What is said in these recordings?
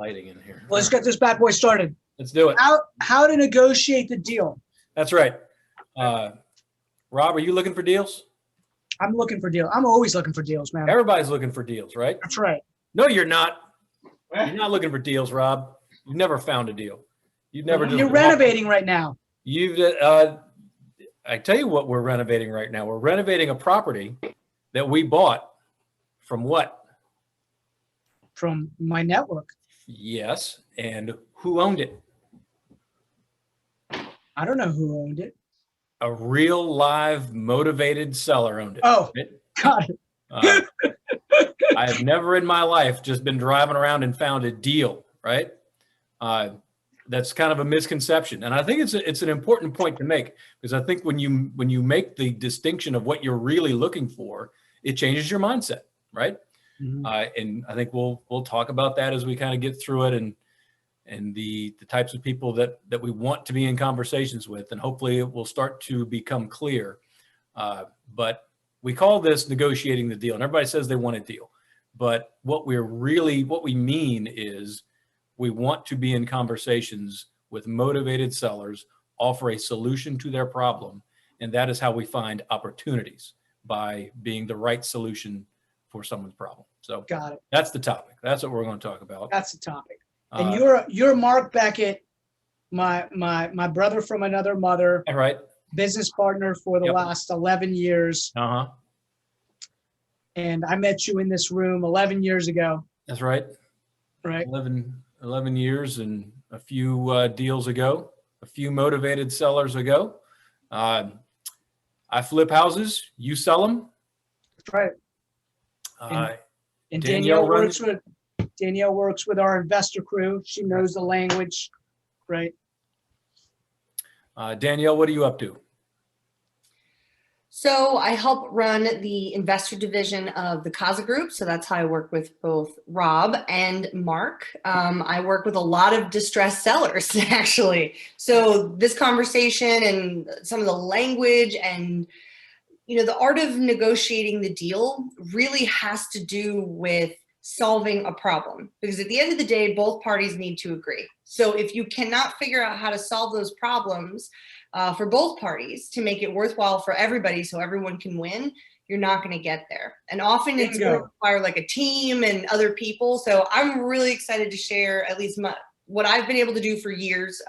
Lighting in here. Let's get this bad boy started. Let's do it. How to negotiate the deal. That's right. Rob, are you looking for deals? I'm looking for deals. I'm always looking for deals, man. Everybody's looking for deals, right? That's right. No, you're not. You're not looking for deals, Rob. You've never found a deal. You've never. You're renovating right now. I tell you what we're renovating right now. We're renovating a property that we bought from what? From my network. Yes. And who owned it? I don't know who owned it. A real live motivated seller owned it. Oh, right? Got it. I have never in my life just been driving around and found a deal, right? That's kind of a misconception. And I think it's an important point to make, because I think when you make the distinction of what you're really looking for, it changes your mindset, right? Mm-hmm. And I think we'll talk about that as we kind of get through it, and the types of people that we want to be in conversations with, and hopefully it will start to become clear. But we call this negotiating the deal, and everybody says they want a deal. But what we mean is we want to be in conversations with motivated sellers, offer a solution to their problem. And that is how we find opportunities, by being the right solution for someone's problem. So got it. That's the topic. That's what we're going to talk about. That's the topic. And you're Mark Beckett, my brother from another mother. Right. Business partner for the last 11 years. Uh-huh. And I met you in this room 11 years ago. That's right. Right. 11 years and a few deals ago, a few motivated sellers ago. I flip houses, you sell them. That's right. And Danielle works with our investor crew. She knows the language, right? Danielle, what are you up to? So I help run the investor division of the CAZA Group. So that's how I work with both Rob and Mark. I work with a lot of distressed sellers, actually. So this conversation and some of the language and, the art of negotiating the deal really has to do with solving a problem, because at the end of the day, both parties need to agree. So if you cannot figure out how to solve those problems for both parties to make it worthwhile for everybody so everyone can win, you're not going to get there. And often it's going to require like a team and other people. So I'm really excited to share at least what I've been able to do for years.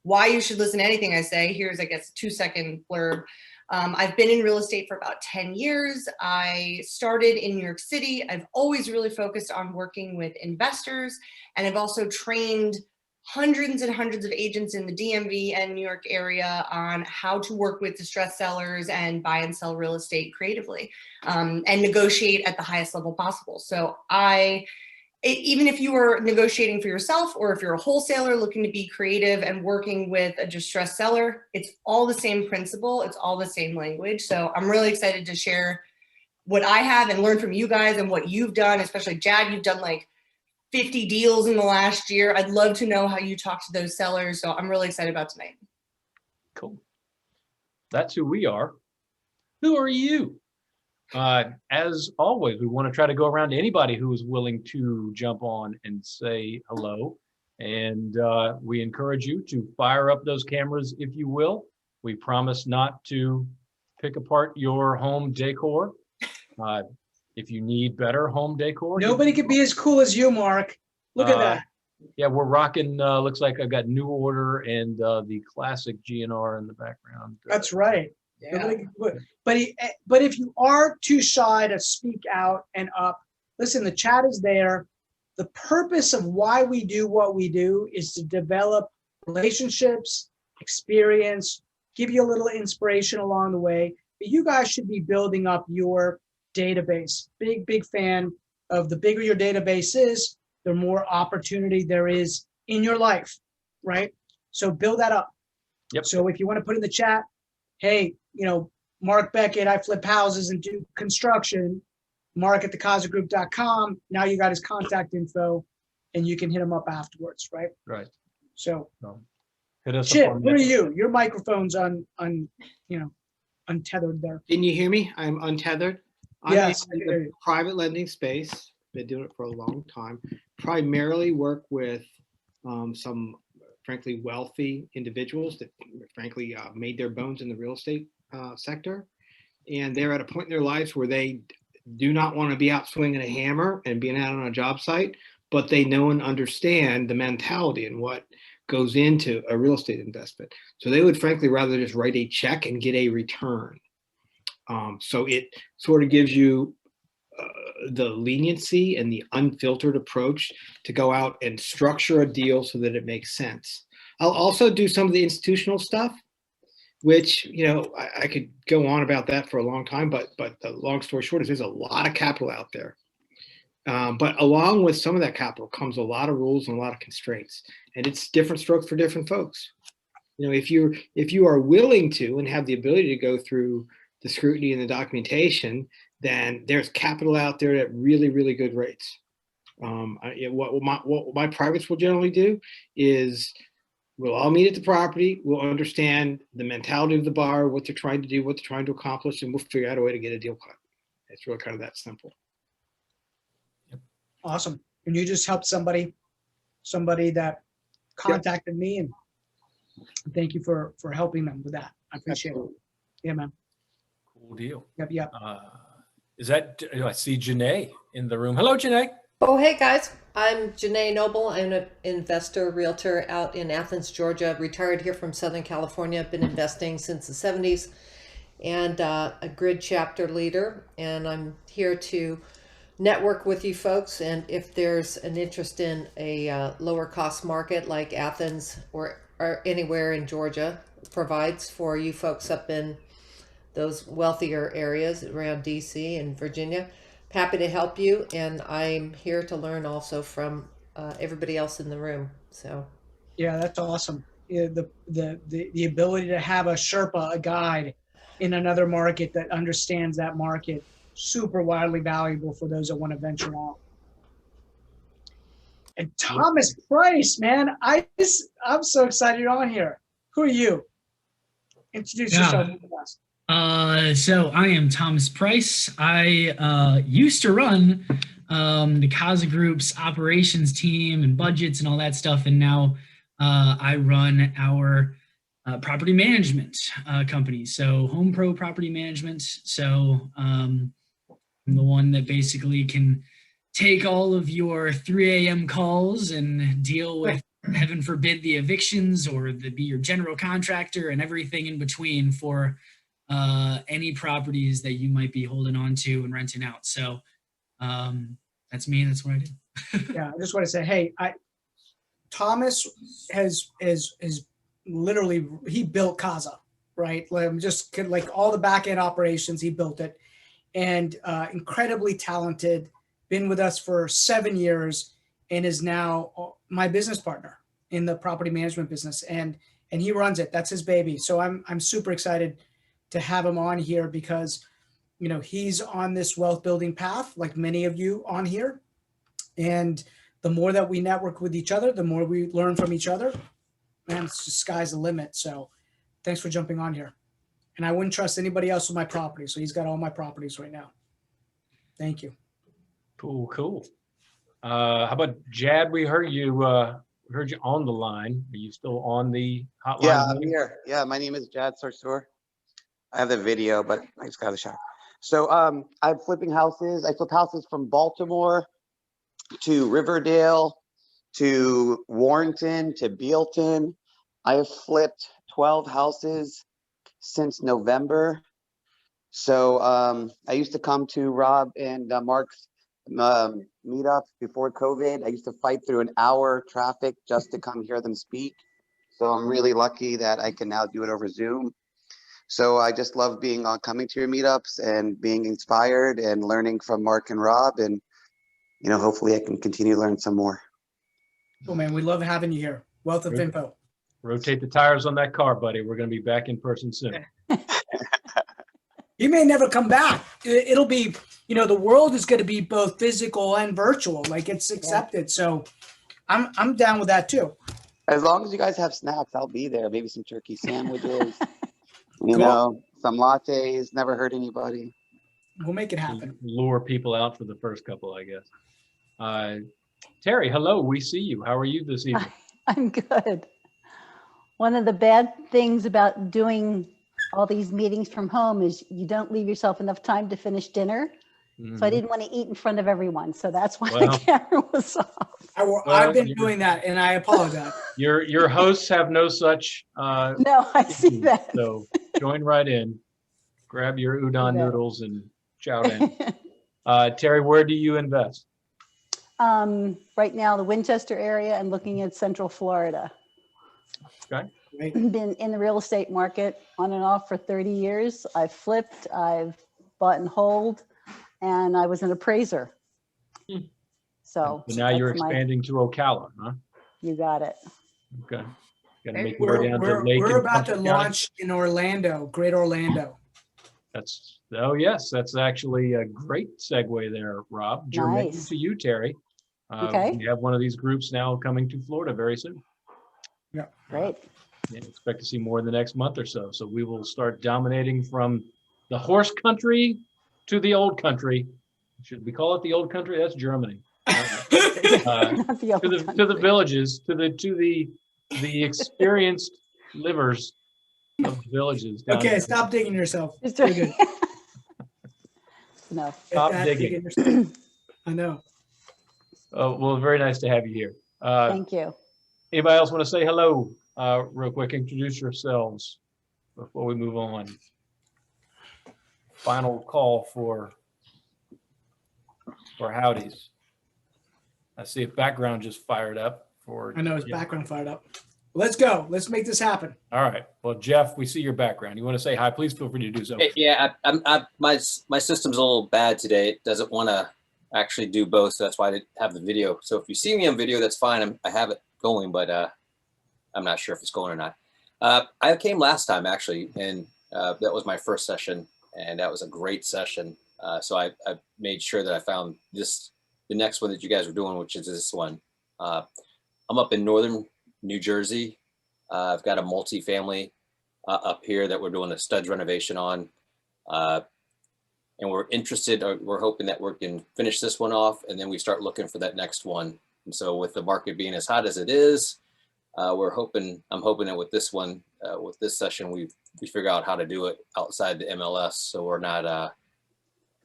Why you should listen to anything I say. Here's, I guess, a 2-second blurb. I've been in real estate for about 10 years. I started in New York City. I've always really focused on working with investors, and I've also trained hundreds and hundreds of agents in the DMV and New York area on how to work with distressed sellers and buy and sell real estate creatively, and negotiate at the highest level possible. So even if you are negotiating for yourself, or if you're a wholesaler looking to be creative and working with a distressed seller, it's all the same principle. It's all the same language. So I'm really excited to share what I have and learn from you guys and what you've done, especially Jad. You've done like 50 deals in the last year. I'd love to know how you talk to those sellers. So I'm really excited about tonight. Cool. That's who we are. Who are you? As always, we want to try to go around to anybody who is willing to jump on and say hello. And we encourage you to fire up those cameras, if you will. We promise not to pick apart your home decor. If you need better home decor. Nobody could be as cool as you, Mark. Look at that. Yeah, we're rocking, looks like I've got New Order and the classic GNR in the background. That's right. Yeah. But if you are too shy to speak out and up, listen, the chat is there. The purpose of why we do what we do is to develop relationships, experience, give you a little inspiration along the way. But you guys should be building up your database. Big fan of the bigger your database is, the more opportunity there is in your life, right? So build that up. Yep. So if you want to put in the chat, hey, Mark Beckett, I flip houses and do construction, Mark at thecazagroup.com. Now you got his contact info and you can hit him up afterwards, right? Right. So hit us Chip, up. where are you? Your microphone's untethered there. Can you hear me? I'm untethered. I'm Yes, in the private lending space. been doing it for a long time. Primarily work with some frankly wealthy individuals that frankly made their bones in the real estate sector. And they're at a point in their lives where they do not want to be out swinging a hammer and being out on a job site, but they know and understand the mentality and what goes into a real estate investment. So they would frankly rather just write a check and get a return. So it sort of gives you the leniency and the unfiltered approach to go out and structure a deal so that it makes sense. I'll also do some of the institutional stuff, which, you know, I could go on about that for a long time, but the long story short is there's a lot of capital out there. But along with some of that capital comes a lot of rules and a lot of constraints, and it's different strokes for different folks. You know, if you are willing to and have the ability to go through the scrutiny and the documentation, then there's capital out there at really, really good rates. What my privates will generally do is we'll all meet at the property. We'll understand the mentality of the buyer, what they're trying to do, what they're trying to accomplish, and we'll figure out a way to get a deal cut. It's really kind of that simple. Awesome. And you just helped somebody that contacted me, and thank you for helping them with that. I appreciate it. Yeah, man. Cool deal. Yep. Is that, I see Janae in the room. Hello, Janae. Oh, hey guys, I'm Janae Noble. I'm an investor, realtor out in Athens, Georgia, retired here from Southern California. I've been investing since the 70s and a grid chapter leader. And I'm here to network with you folks. And if there's an interest in a lower cost market like Athens or anywhere in Georgia provides for you folks up in those wealthier areas around DC and Virginia, happy to help you. And I'm here to learn also from everybody else in the room. So Yeah, that's awesome. Yeah, the ability to have a Sherpa, a guide in another market that understands that market, super widely valuable for those that want to venture out. And Thomas Price, man, I'm so excited you're on here. Who are you? Introduce yourself to us. So I am Thomas Price. I used to run the CAZA Group's operations team and budgets and all that stuff, and now I run our property management company, so Home Pro Property Management. So I'm the one that basically can take all of your 3 a.m. calls and deal with, heaven forbid, the evictions, or be your general contractor and everything in between for any properties that you might be holding on to and renting out. So that's me. That's what I do. Yeah, I just want to say, hey, Thomas has literally, he built CAZA, right? Like all the back end operations, he built it, and incredibly talented. Been with us for 7 years and is now my business partner in the property management business, and he runs it. That's his baby. So I'm super excited to have him on here because, you know, he's on this wealth building path like many of you on here. And the more that we network with each other, the more we learn from each other, man, it's just sky's the limit. So thanks for jumping on here. And I wouldn't trust anybody else with my property. So he's got all my properties right now. Thank you. Cool. How about Jad? We heard you on the line. Are you still on the hotline? Yeah, I'm here. Yeah, my name is Jad Sarsour. I have the video, but I just got a shot. So I'm flipping houses. I flipped houses from Baltimore to Riverdale to Warrenton to Bealton. I have flipped 12 houses since November. So I used to come to Rob and Mark's meetup before COVID. I used to fight through an hour traffic just to come hear them speak. So I'm really lucky that I can now do it over Zoom. So I just love coming to your meetups and being inspired and learning from Mark and Rob, and you know, hopefully I can continue to learn some more. Cool, man. We love having you here. Wealth of info. Rotate the tires on that car, buddy. We're going to be back in person soon. You may never come back. It'll be, you know, the world is going to be both physical and virtual. Like, it's accepted. So I'm down with that too. As long as you guys have snacks, I'll be there. Maybe some turkey sandwiches, you know, some lattes. Never hurt anybody. We'll make it happen. Lure people out for the first couple, I guess. Terry, hello, we see you. How are you this evening? I'm good. One of the bad things about doing all these meetings from home is you don't leave yourself enough time to finish dinner. So I didn't want to eat in front of everyone. So that's why the camera was off. I've been doing that, and I apologize. Your hosts have no such. No, I see that. So join right in, grab your udon noodles and chow down. Terry, where do you invest? Right now, the Winchester area and looking at Central Florida. Okay. Been in the real estate market on and off for 30 years. I've flipped, I've bought and hold, and I was an appraiser. So now you're that's expanding to Ocala, huh? You got it. Okay. Got to make your way down to Lake. We're about to launch in Orlando, Great Orlando. Yes, that's actually a great segue there, Rob. Germaine Nice. to you, Terry. Okay. We have one of these groups now coming to Florida very soon. Yeah. Great. Expect to see more in the next month or so. So we will start dominating from the horse country to the old country. Should we call it the old country? That's Germany. Not the old To the villages, to the experienced livers of the villages. Down Okay, there. stop digging yourself. It's You're good. No. Stop Stop digging. yourself. I know. Oh, well, very nice to have you here. Thank you. Anybody else want to say hello? Real quick, introduce yourselves before we move on. Final call for howdies. I see a background just fired up for. I know his background fired up. Let's go. Let's make this happen. All right. Well, Jeff, we see your background. You want to say hi? Please feel free to do so. Yeah, my system's a little bad today. It doesn't want to actually do both, so that's why I didn't have the video. So if you see me on video, that's fine. I have it going, but I'm not sure if it's going or not. I came last time actually, and that was my first session, and that was a great session. So I made sure that I found the next one that you guys were doing, which is this one. I'm up in northern New Jersey. I've got a multifamily up here that we're doing a studs renovation on. And we're interested, or we're hoping that we can finish this one off, and then we start looking for that next one. And so with the market being as hot as it is, I'm hoping that with this one, with this session, we figure out how to do it outside the MLS. So we're not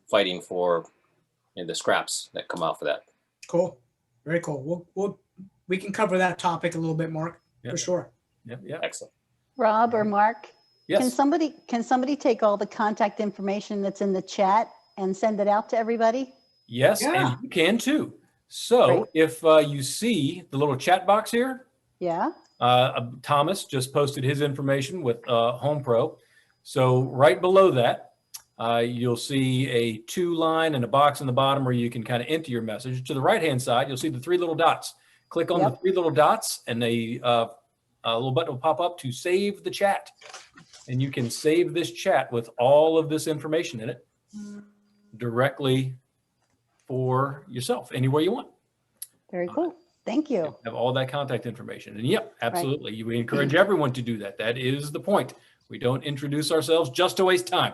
fighting for the scraps that come off of that. Cool. Very cool. We can cover that topic a little bit, Mark, for sure. Yeah. Excellent. Rob or Mark, Yes. can somebody take all the contact information that's in the chat and send it out to everybody? Yes, Yeah. and you can too. So Great. if you see the little chat box here, Yeah. Thomas just posted his information with Home Pro. So right below that, you'll see a 2-line and a box in the bottom where you can kind of enter your message. To the right-hand side, you'll see the 3 little dots. Click on the 3 little dots, and a little button will pop up to save the chat. And you can save this chat with all of this information in it directly for yourself, anywhere you want. Very cool. Thank you. Have all that contact information. And yep, absolutely. We encourage everyone to do that. That is the point. We don't introduce ourselves just to waste time.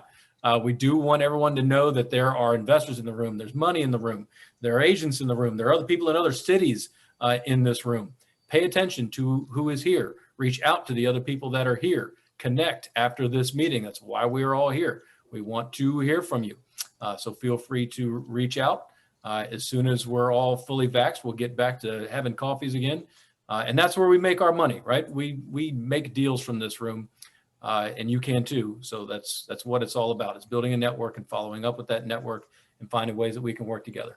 We do want everyone to know that there are investors in the room. There's money in the room. There are agents in the room. There are other people in other cities in this room. Pay attention to who is here. Reach out to the other people that are here. Connect after this meeting. That's why we are all here. We want to hear from you. So feel free to reach out. As soon as we're all fully vaxxed, we'll get back to having coffees again. And that's where we make our money, right? We make deals from this room, and you can too. So that's what it's all about. It's building a network and following up with that network and finding ways that we can work together.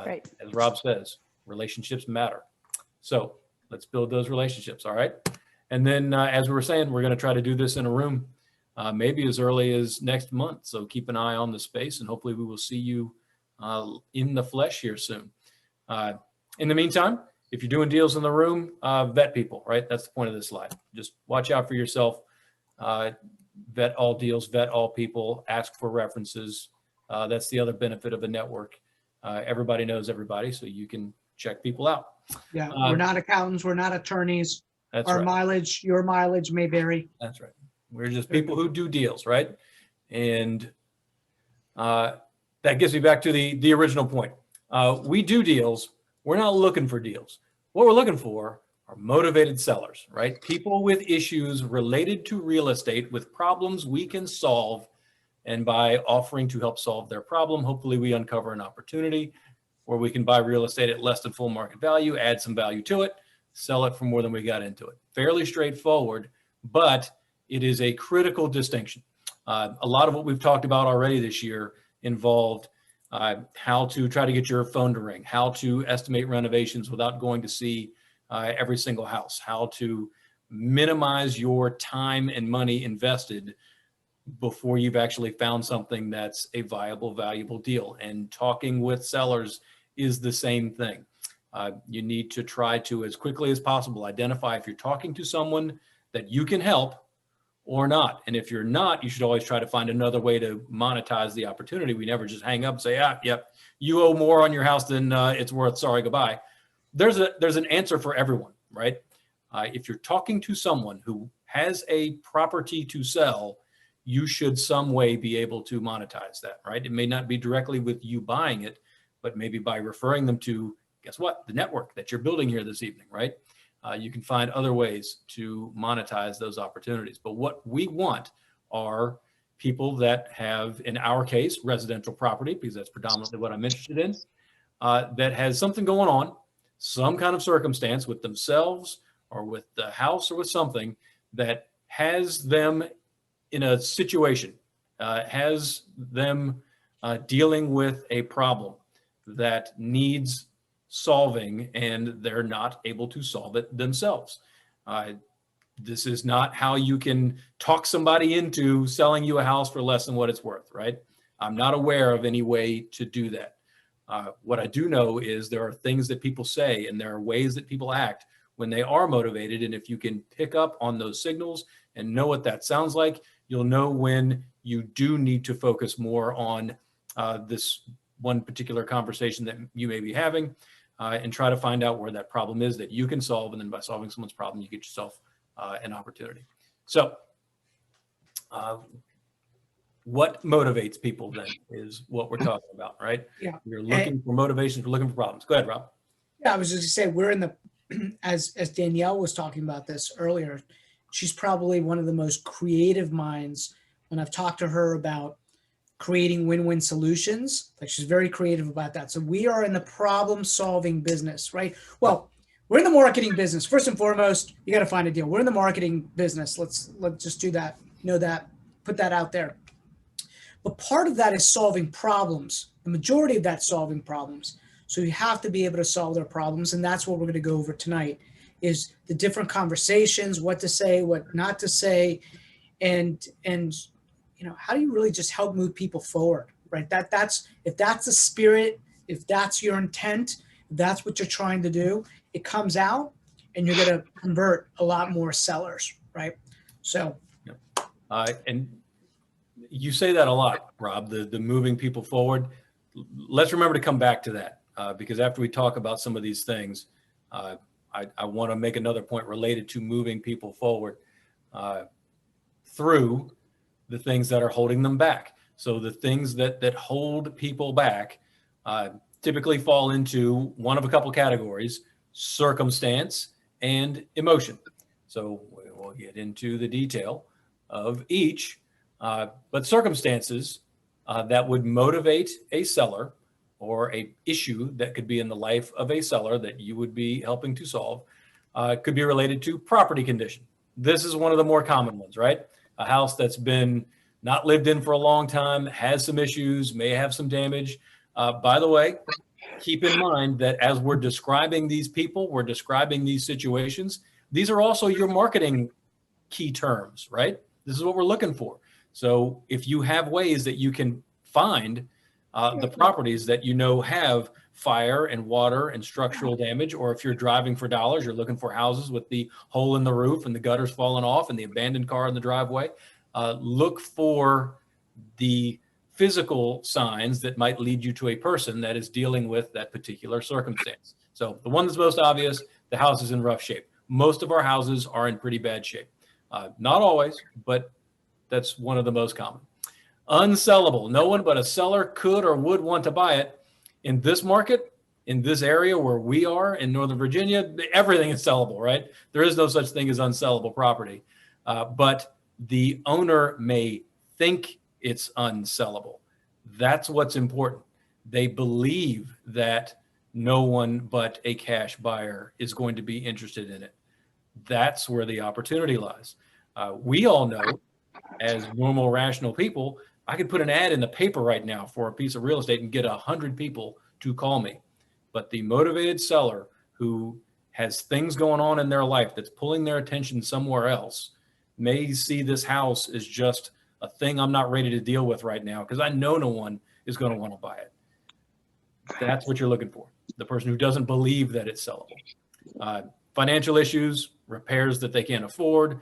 Great. As Rob says, relationships matter. So let's build those relationships, all right? And then, as we were saying, we're going to try to do this in a room, maybe as early as next month. So keep an eye on the space, and hopefully we will see you in the flesh here soon. In the meantime, if you're doing deals in the room, vet people, right? That's the point of this slide. Just watch out for yourself. Vet all deals, vet all people, ask for references. That's the other benefit of a network. Everybody knows everybody, so you can check people out. Yeah, we're not accountants. We're not attorneys. That's Our right. mileage, your mileage may vary. That's right. We're just people who do deals, right? And that gets me back to the original point. We do deals. We're not looking for deals. What we're looking for are motivated sellers, right? People with issues related to real estate, with problems we can solve. And by offering to help solve their problem, hopefully we uncover an opportunity where we can buy real estate at less than full market value, add some value to it, sell it for more than we got into it. Fairly straightforward, but it is a critical distinction. A lot of what we've talked about already this year involved how to try to get your phone to ring, how to estimate renovations without going to see every single house, how to minimize your time and money invested before you've actually found something that's a viable, valuable deal. And talking with sellers is the same thing. You need to try to, as quickly as possible, identify if you're talking to someone that you can help or not. And if you're not, you should always try to find another way to monetize the opportunity. We never just hang up and say, yep, you owe more on your house than it's worth, sorry, goodbye. There's an answer for everyone, right? If you're talking to someone who has a property to sell, you should some way be able to monetize that, right? It may not be directly with you buying it, but maybe by referring them to, guess what, the network that you're building here this evening, right? You can find other ways to monetize those opportunities. But what we want are people that have, in our case, residential property, because that's predominantly what I'm interested in, that has something going on, some kind of circumstance with themselves or with the house or with something that has them in a situation, has them dealing with a problem that needs solving, and they're not able to solve it themselves. This is not how you can talk somebody into selling you a house for less than what it's worth, right? I'm not aware of any way to do that. What I do know is there are things that people say and there are ways that people act when they are motivated. And if you can pick up on those signals and know what that sounds like, you'll know when you do need to focus more on this one particular conversation that you may be having, and try to find out where that problem is that you can solve. And then by solving someone's problem, you get yourself an opportunity. So what motivates people then is what we're talking about, right? Yeah. We're looking for motivations, we're looking for problems. Go ahead, Rob. Yeah, I was just gonna say, we're in the, as Danielle was talking about this earlier, she's probably one of the most creative minds when I've talked to her about creating win-win solutions. Like, she's very creative about that. So we are in the problem-solving business, right? Well, we're in the marketing business. First and foremost, you got to find a deal. We're in the marketing business. Let's just do that. Know that, put that out there. But part of that is solving problems. The majority of that solving problems. So you have to be able to solve their problems. And that's what we're going to go over tonight, is the different conversations, what to say, what not to say. And you know, how do you really just help move people forward, right? That's if that's the spirit, if that's your intent, if that's what you're trying to do, it comes out and you're going to convert a lot more sellers, right? So. And you say that a lot, Rob, the moving people forward. Let's remember to come back to that because after we talk about some of these things, I want to make another point related to moving people forward through the things that are holding them back. So the things that hold people back typically fall into one of a couple categories: circumstance and emotion. So we'll get into the detail of each, but circumstances that would motivate a seller, or a issue that could be in the life of a seller that you would be helping to solve, could be related to property condition. This is one of the more common ones, right? A house that's been not lived in for a long time, has some issues, may have some damage. By the way, keep in mind that as we're describing these people, we're describing these situations, these are also your marketing key terms, right? This is what we're looking for. So if you have ways that you can find the properties that you know have fire and water and structural damage, or if you're driving for dollars, you're looking for houses with the hole in the roof and the gutters falling off and the abandoned car in the driveway, look for the physical signs that might lead you to a person that is dealing with that particular circumstance. So the one that's most obvious, the house is in rough shape. Most of our houses are in pretty bad shape. Not always, but that's one of the most common. Unsellable. No one but a seller could or would want to buy it. In this market, in this area where we are in Northern Virginia, everything is sellable, right? There is no such thing as unsellable property. But the owner may think it's unsellable. That's what's important. They believe that no one but a cash buyer is going to be interested in it. That's where the opportunity lies. We all know, as normal, rational people, I could put an ad in the paper right now for a piece of real estate and get 100 people to call me. But the motivated seller who has things going on in their life that's pulling their attention somewhere else may see this house as just a thing I'm not ready to deal with right now because I know no one is going to want to buy it. That's what you're looking for. The person who doesn't believe that it's sellable. Financial issues, repairs that they can't afford.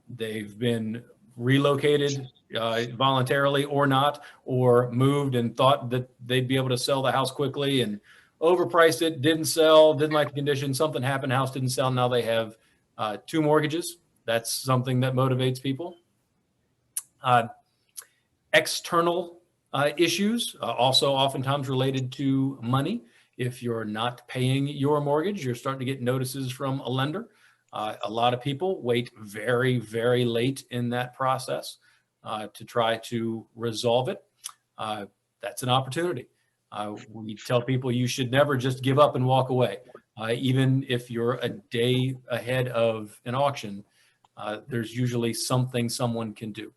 They've been relocated voluntarily or not, or moved and thought that they'd be able to sell the house quickly and overpriced it, didn't sell, didn't like the condition, something happened, house didn't sell. Now they have 2 mortgages. That's something that motivates people. External issues, also oftentimes related to money. If you're not paying your mortgage, you're starting to get notices from a lender. A lot of people wait very, very late in that process to try to resolve it. That's an opportunity. We tell people you should never just give up and walk away. Even if you're a day ahead of an auction, there's usually something someone can do.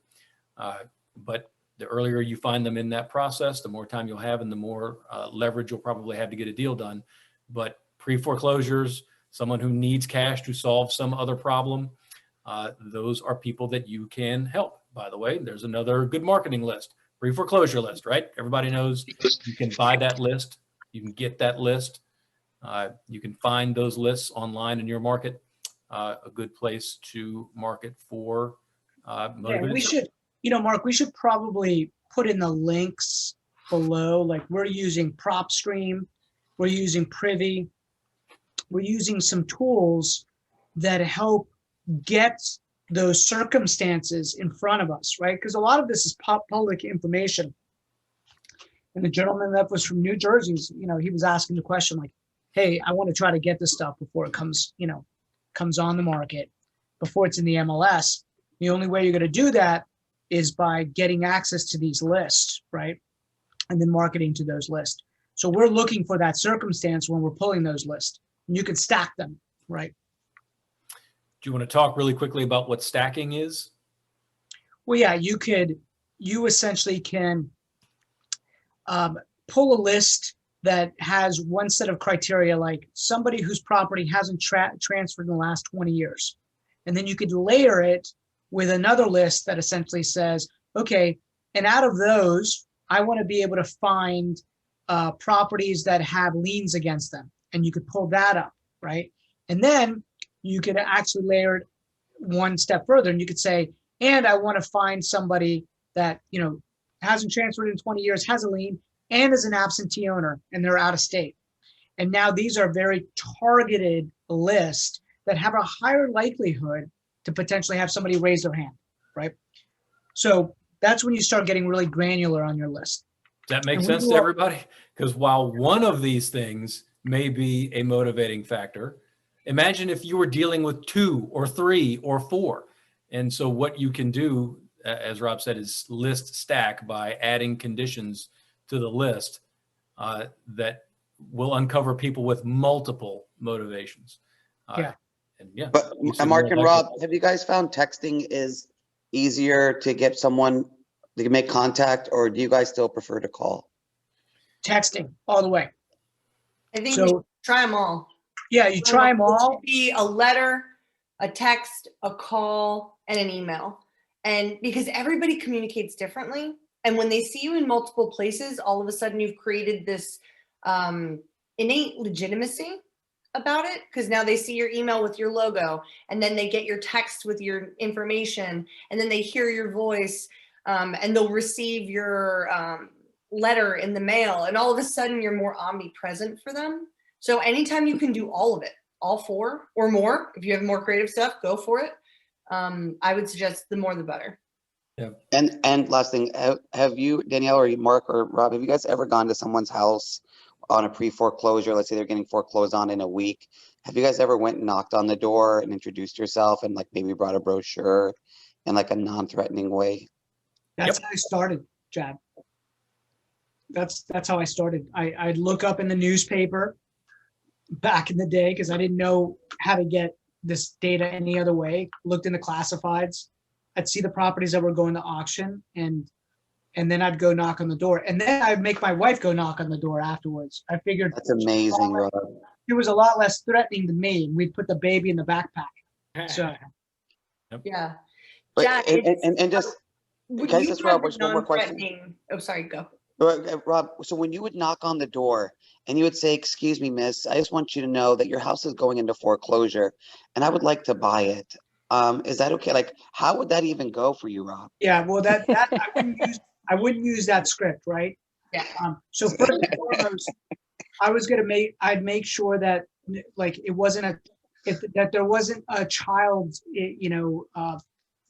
But the earlier you find them in that process, the more time you'll have and the more leverage you'll probably have to get a deal done. But pre-foreclosures, someone who needs cash to solve some other problem, those are people that you can help. By the way, there's another good marketing list, pre-foreclosure list, right? Everybody knows you can buy that list. You can get that list. You can find those lists online in your market. A good place to market for motivated. We should, Mark, we should probably put in the links below. Like we're using PropStream, we're using Privy, we're using some tools that help get those circumstances in front of us, right? Because a lot of this is public information. And the gentleman that was from New Jersey, he was asking the question like, hey, I want to try to get this stuff before it comes on the market, before it's in the MLS. The only way you're going to do that is by getting access to these lists, right? And then marketing to those lists. So we're looking for that circumstance when we're pulling those lists. And you can stack them, right? Do you want to talk really quickly about what stacking is? Well, yeah, you essentially can pull a list that has one set of criteria, like somebody whose property hasn't transferred in the last 20 years. And then you could layer it with another list that essentially says, okay, and out of those, I want to be able to find properties that have liens against them. And you could pull that up, right? And then you could actually layer it one step further and you could say, and I want to find somebody that, hasn't transferred in 20 years, has a lien, and is an absentee owner, and they're out of state. And now these are very targeted lists that have a higher likelihood to potentially have somebody raise their hand, right? So that's when you start getting really granular on your list. Does that make sense to everybody? Because while one of these things may be a motivating factor, imagine if you were dealing with 2 or 3 or 4. And so what you can do, as Rob said, is list stack by adding conditions to the list that will uncover people with multiple motivations. But Mark and Rob, have you guys found texting is easier to get someone to make contact, or do you guys still prefer to call? Texting all the way. I think we should try them all. Yeah, you try them all. It should be a letter, a text, a call, and an email. And because everybody communicates differently. And when they see you in multiple places, all of a sudden you've created this innate legitimacy about it, because now they see your email with your logo, and then they get your text with your information, and then they hear your voice, and they'll receive your letter in the mail, and all of a sudden you're more omnipresent for them. So anytime you can do all of it, all 4 or more, if you have more creative stuff, go for it. I would suggest the more the better. And last thing, have you, Danielle or Mark or Rob, have you guys ever gone to someone's house on a pre-foreclosure? Let's say they're getting foreclosed on in a week. Have you guys ever went and knocked on the door and introduced yourself and like maybe brought a brochure in like a non-threatening way? That's how I started, Chad. That's how I started. I'd look up in the newspaper back in the day because I didn't know how to get this data any other way. Looked in the classifieds. I'd see the properties that were going to auction, and then I'd go knock on the door, and then I'd make my wife go knock on the door afterwards. I figured That's amazing, Rob. it was a lot less threatening than me, and we'd put the baby in the backpack. So Yeah. But Jack, and just Would can I you just have Rob, the one more question? non-threatening- Oh, sorry, go. Rob, so when you would knock on the door and you would say, "Excuse me, miss, I just want you to know that your house is going into foreclosure and I would like to buy it. Is that okay?" Like, how would that even go for you, Rob? yeah, well, that I wouldn't use that script, right? Yeah. So first and foremost, I'd make sure that like it wasn't that there wasn't a child,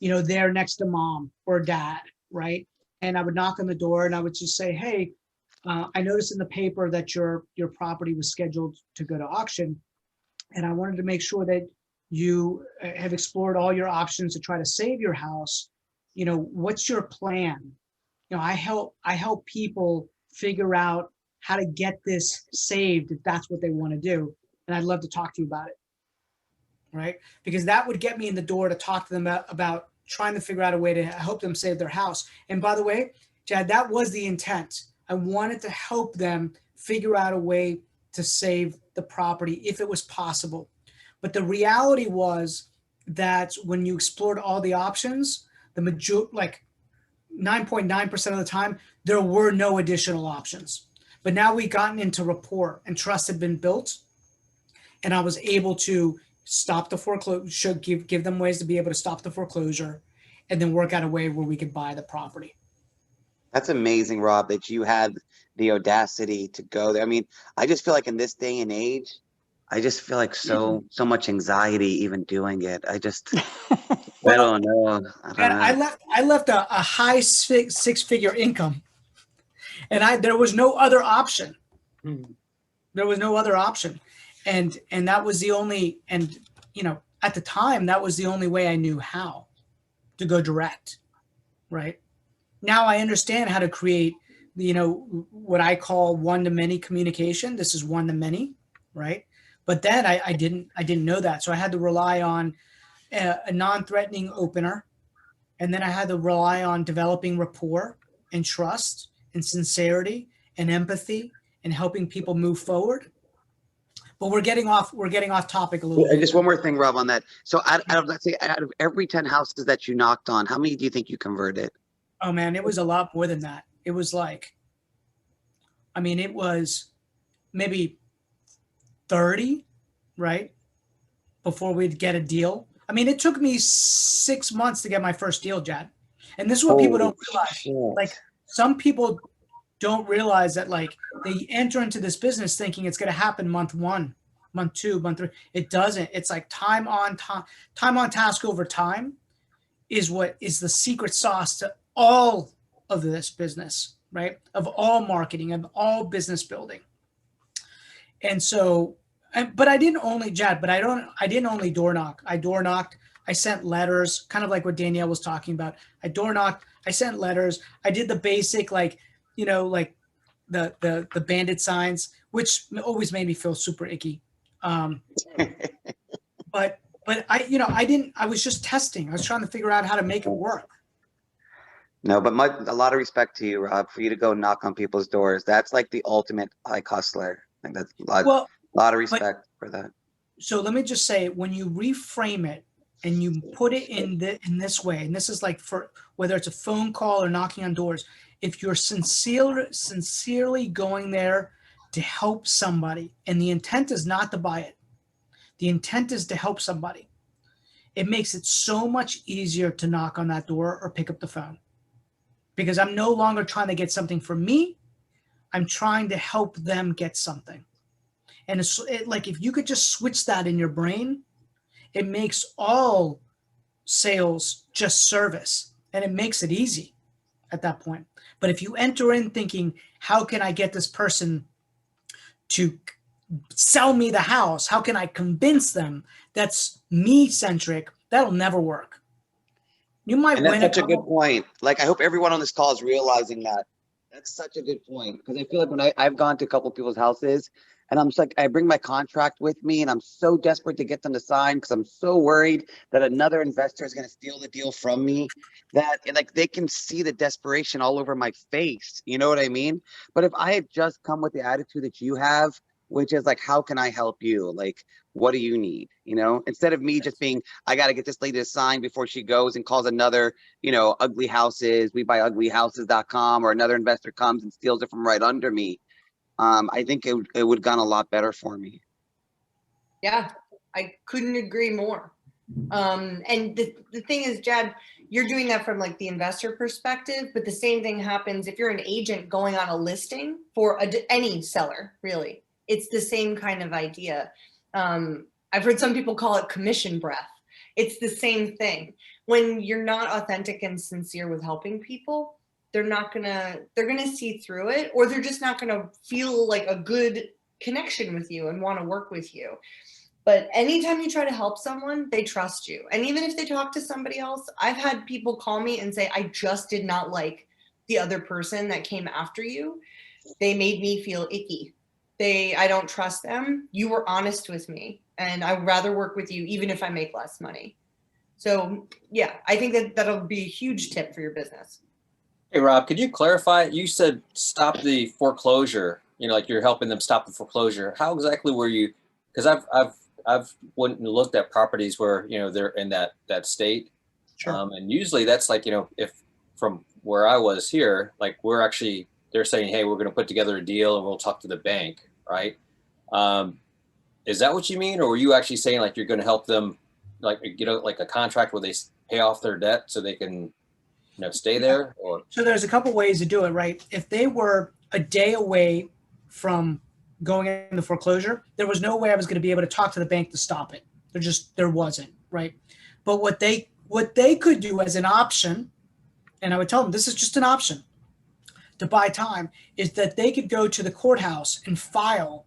there next to mom or dad, right? And I would knock on the door and I would just say, "Hey, I noticed in the paper that your property was scheduled to go to auction, and I wanted to make sure that you have explored all your options to try to save your house. What's your plan?" I help people figure out how to get this saved if that's what they want to do, and I'd love to talk to you about it, right? Because that would get me in the door to talk to them about trying to figure out a way to help them save their house. And by the way, Chad, that was the intent. I wanted to help them figure out a way to save the property if it was possible. But the reality was that when you explored all the options, the majority, like 9.9% of the time, there were no additional options. But now we've gotten into rapport and trust had been built, and I was able to stop the foreclosure, give them ways to be able to stop the foreclosure, and then work out a way where we could buy the property. That's amazing, Rob, that you had the audacity to go there. I mean, I just feel like in this day and age, I just feel like so much anxiety even doing it. I don't know. I left a high six-figure income, and there was no other option. There was no other option, and that was the only. And at the time, that was the only way I knew how to go direct. Right now, I understand how to create, what I call one-to-many communication. This is one-to-many, right? But then I didn't know that, so I had to rely on a non-threatening opener, and then I had to rely on developing rapport and trust and sincerity and empathy and helping people move forward. But we're getting off topic a little bit. Just one more thing, Rob, on that. So let's say out of every 10 houses that you knocked on, how many do you think you converted? Oh man, it was a lot more than that. It was it was maybe 30, right? Before we'd get a deal. It took me 6 months to get my first deal, Jad. And this is what people don't realize. Shit. Like, some people don't realize that, like, they enter into this business thinking it's going to happen month 1, month 2, month 3. It doesn't. It's like time on task over time is what is the secret sauce to all of this business, right? Of all marketing, of all business building. And so, but I didn't only door knock. I door knocked. I sent letters, kind of like what Danielle was talking about. I door knocked. I sent letters. I did the basic, like the bandit signs, which always made me feel super icky. But I was just testing. I was trying to figure out how to make it work. No, but a lot of respect to you, Rob, for you to go knock on people's doors. That's like the ultimate hustler. Like that's a lot of respect for that. So let me just say, when you reframe it and you put it in this way, and this is like for whether it's a phone call or knocking on doors, if you're sincerely going there to help somebody, and the intent is not to buy it, the intent is to help somebody, it makes it so much easier to knock on that door or pick up the phone. Because I'm no longer trying to get something for me. I'm trying to help them get something. And it's like, if you could just switch that in your brain, it makes all sales just service. and it makes it easy at that point. But if you enter in thinking, how can I get this person to sell me the house? How can I convince them? That's me centric. That'll never work. You might And that's win a such a good couple. point. Like, I hope everyone on this call is realizing that. That's such a good point. Because I feel like when I've gone to a couple of people's houses and I'm just like, I bring my contract with me and I'm so desperate to get them to sign because I'm so worried that another investor is going to steal the deal from me, that like they can see the desperation all over my face. You know what I mean? But if I had just come with the attitude that you have, which is like, how can I help you? Like, what do you need? You know, instead of me just being, I got to get this lady to sign before she goes and calls another, you know, ugly houses, we buy uglyhouses.com, or another investor comes and steals it from right under me. I think it would have gone a lot better for me. Yeah, I couldn't agree more. And the thing is, Jad, you're doing that from like the investor perspective, but the same thing happens if you're an agent going on a listing for any seller, really. It's the same kind of idea. I've heard some people call it commission breath. It's the same thing. When you're not authentic and sincere with helping people, they're gonna see through it, or they're just not gonna feel like a good connection with you and want to work with you. But anytime you try to help someone, they trust you. And even if they talk to somebody else, I've had people call me and say, I just did not like the other person that came after you. They made me feel icky. I don't trust them. You were honest with me, and I'd rather work with you even if I make less money. So yeah, I think that'll be a huge tip for your business. Hey, Rob, could you clarify? You said stop the foreclosure, like you're helping them stop the foreclosure. How exactly were you? Because I've went and looked at properties where, they're in that state. Sure. And usually that's like, if from where I was here, like they're saying, hey, we're going to put together a deal and we'll talk to the bank, right? Is that what you mean? Or were you actually saying like you're going to help them, like, like a contract where they pay off their debt so they can, stay there? Or So there's a couple ways to do it, right? If they were a day away from going into foreclosure, there was no way I was going to be able to talk to the bank to stop it. There wasn't, right? But what they could do as an option, and I would tell them this is just an option to buy time, is that they could go to the courthouse and file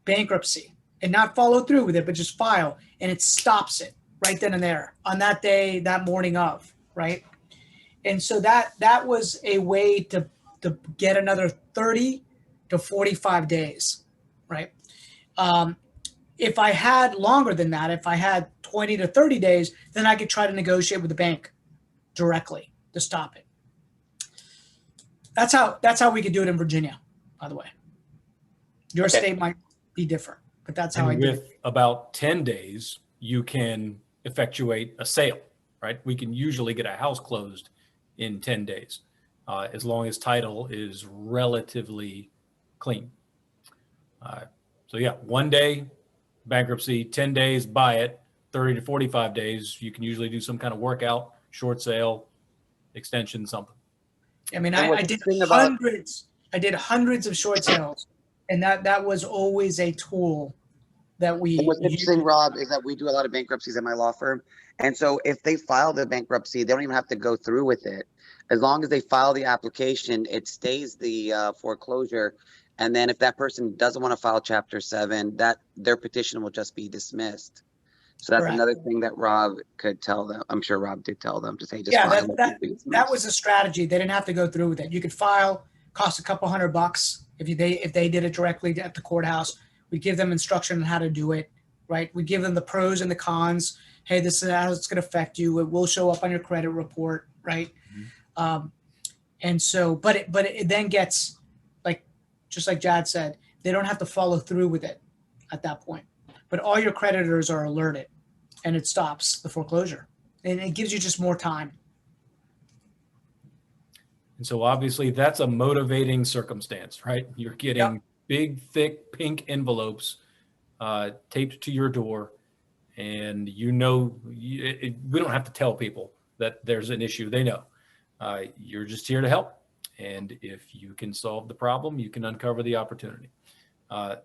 bankruptcy and not follow through with it, but just file, and it stops it right then and there on that day, that morning of, right? And so that was a way to get another 30 to 45 days, right? If I had longer than that, if I had 20 to 30 days, then I could try to negotiate with the bank directly to stop it. That's how we could do it in Virginia, by the way. Your state might be different, but that's how I do it. With about 10 days, you can effectuate a sale, right? We can usually get a house closed in 10 days, as long as title is relatively clean. So yeah, 1 day bankruptcy, 10 days buy it, 30 to 45 days, you can usually do some kind of workout, short sale, extension, something. I mean, I did hundreds of short sales, and that was always a tool that we And what's used. interesting, Rob, is that we do a lot of bankruptcies at my law firm. And so if they file the bankruptcy, they don't even have to go through with it. As long as they file the application, it stays the foreclosure. And then if that person doesn't want to file Chapter 7, their petition will just be dismissed. So that's Correct. another thing that Rob could tell them. I'm sure Rob did tell them to say, just Yeah, file that was a strategy. They didn't have to go through with it. You could file, cost a couple $100 if they did it directly at the courthouse. We'd give them instruction on how to do it, right? We'd give them the pros and the cons. Hey, this is how it's going to affect you. It will show up on your credit report, right? Mm-hmm. And so, but it then gets, like, just like Jad said, they don't have to follow through with it at that point. But all your creditors are alerted, and it stops the foreclosure, and it gives you just more time. And so obviously that's a motivating circumstance, right? You're getting big, thick, pink envelopes taped to your door, and we don't have to tell people that there's an issue. They know. You're just here to help. And if you can solve the problem, you can uncover the opportunity.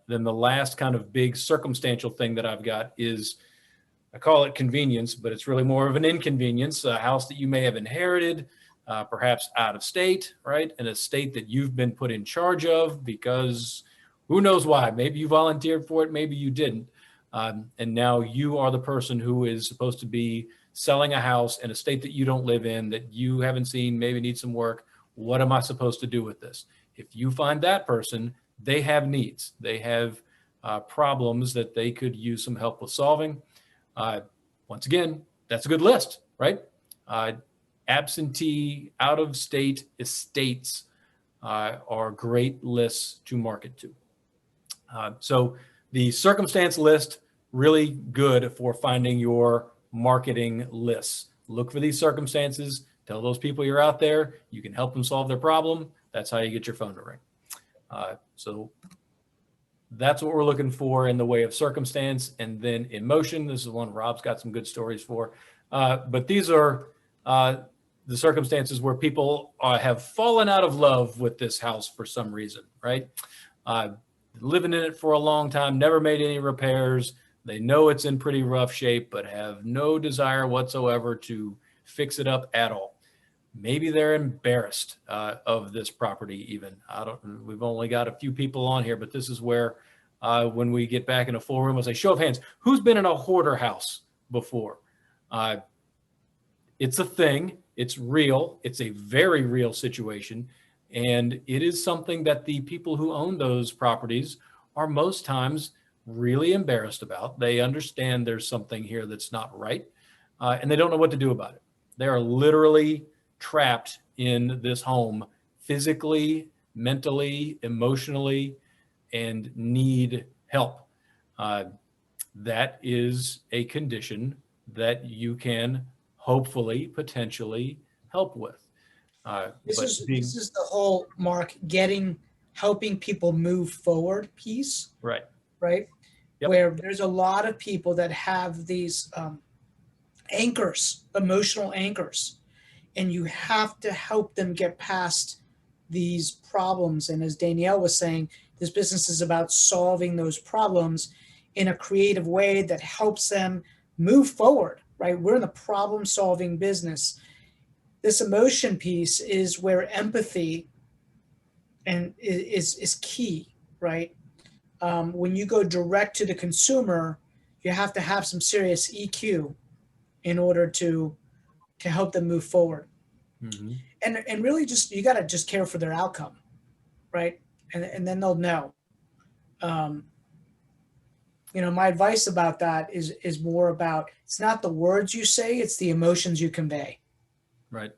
Then the last kind of big circumstantial thing that I've got is I call it convenience, but it's really more of an inconvenience, a house that you may have inherited, perhaps out of state, right? In a state that you've been put in charge of because who knows why? Maybe you volunteered for it, maybe you didn't. And now you are the person who is supposed to be selling a house in a state that you don't live in, that you haven't seen, maybe need some work. What am I supposed to do with this? If you find that person, they have needs. They have problems that they could use some help with solving. Once again, that's a good list, right? Absentee, out-of-state estates are great lists to market to. So the circumstance list, really good for finding your marketing lists. Look for these circumstances. Tell those people you're out there. You can help them solve their problem. That's how you get your phone to ring. So that's what we're looking for in the way of circumstance. And then emotion, this is one Rob's got some good stories for. But these are the circumstances where people have fallen out of love with this house for some reason, right? Living in it for a long time, never made any repairs. They know it's in pretty rough shape, but have no desire whatsoever to fix it up at all. Maybe they're embarrassed of this property even. We've only got a few people on here, but this is where when we get back in a full room, I'll say, show of hands, who's been in a hoarder house before? It's a thing. It's real. It's a very real situation. And it is something that the people who own those properties are most times really embarrassed about. They understand there's something here that's not right, and they don't know what to do about it. They are literally trapped in this home physically, mentally, emotionally, and need help. That is a condition that you can hopefully, potentially help with. This is the whole, Mark, helping people move forward piece. Right. Right. Yep. Where there's a lot of people that have these anchors, emotional anchors, and you have to help them get past these problems. And as Danielle was saying, this business is about solving those problems in a creative way that helps them move forward, right? We're in the problem-solving business. This emotion piece is where empathy is key, right? When you go direct to the consumer, you have to have some serious EQ in order to help them move forward. Mm-hmm. And really just, you got to just care for their outcome, right? And then they'll know. My advice about that is more about, it's not the words you say, it's the emotions you convey. Right.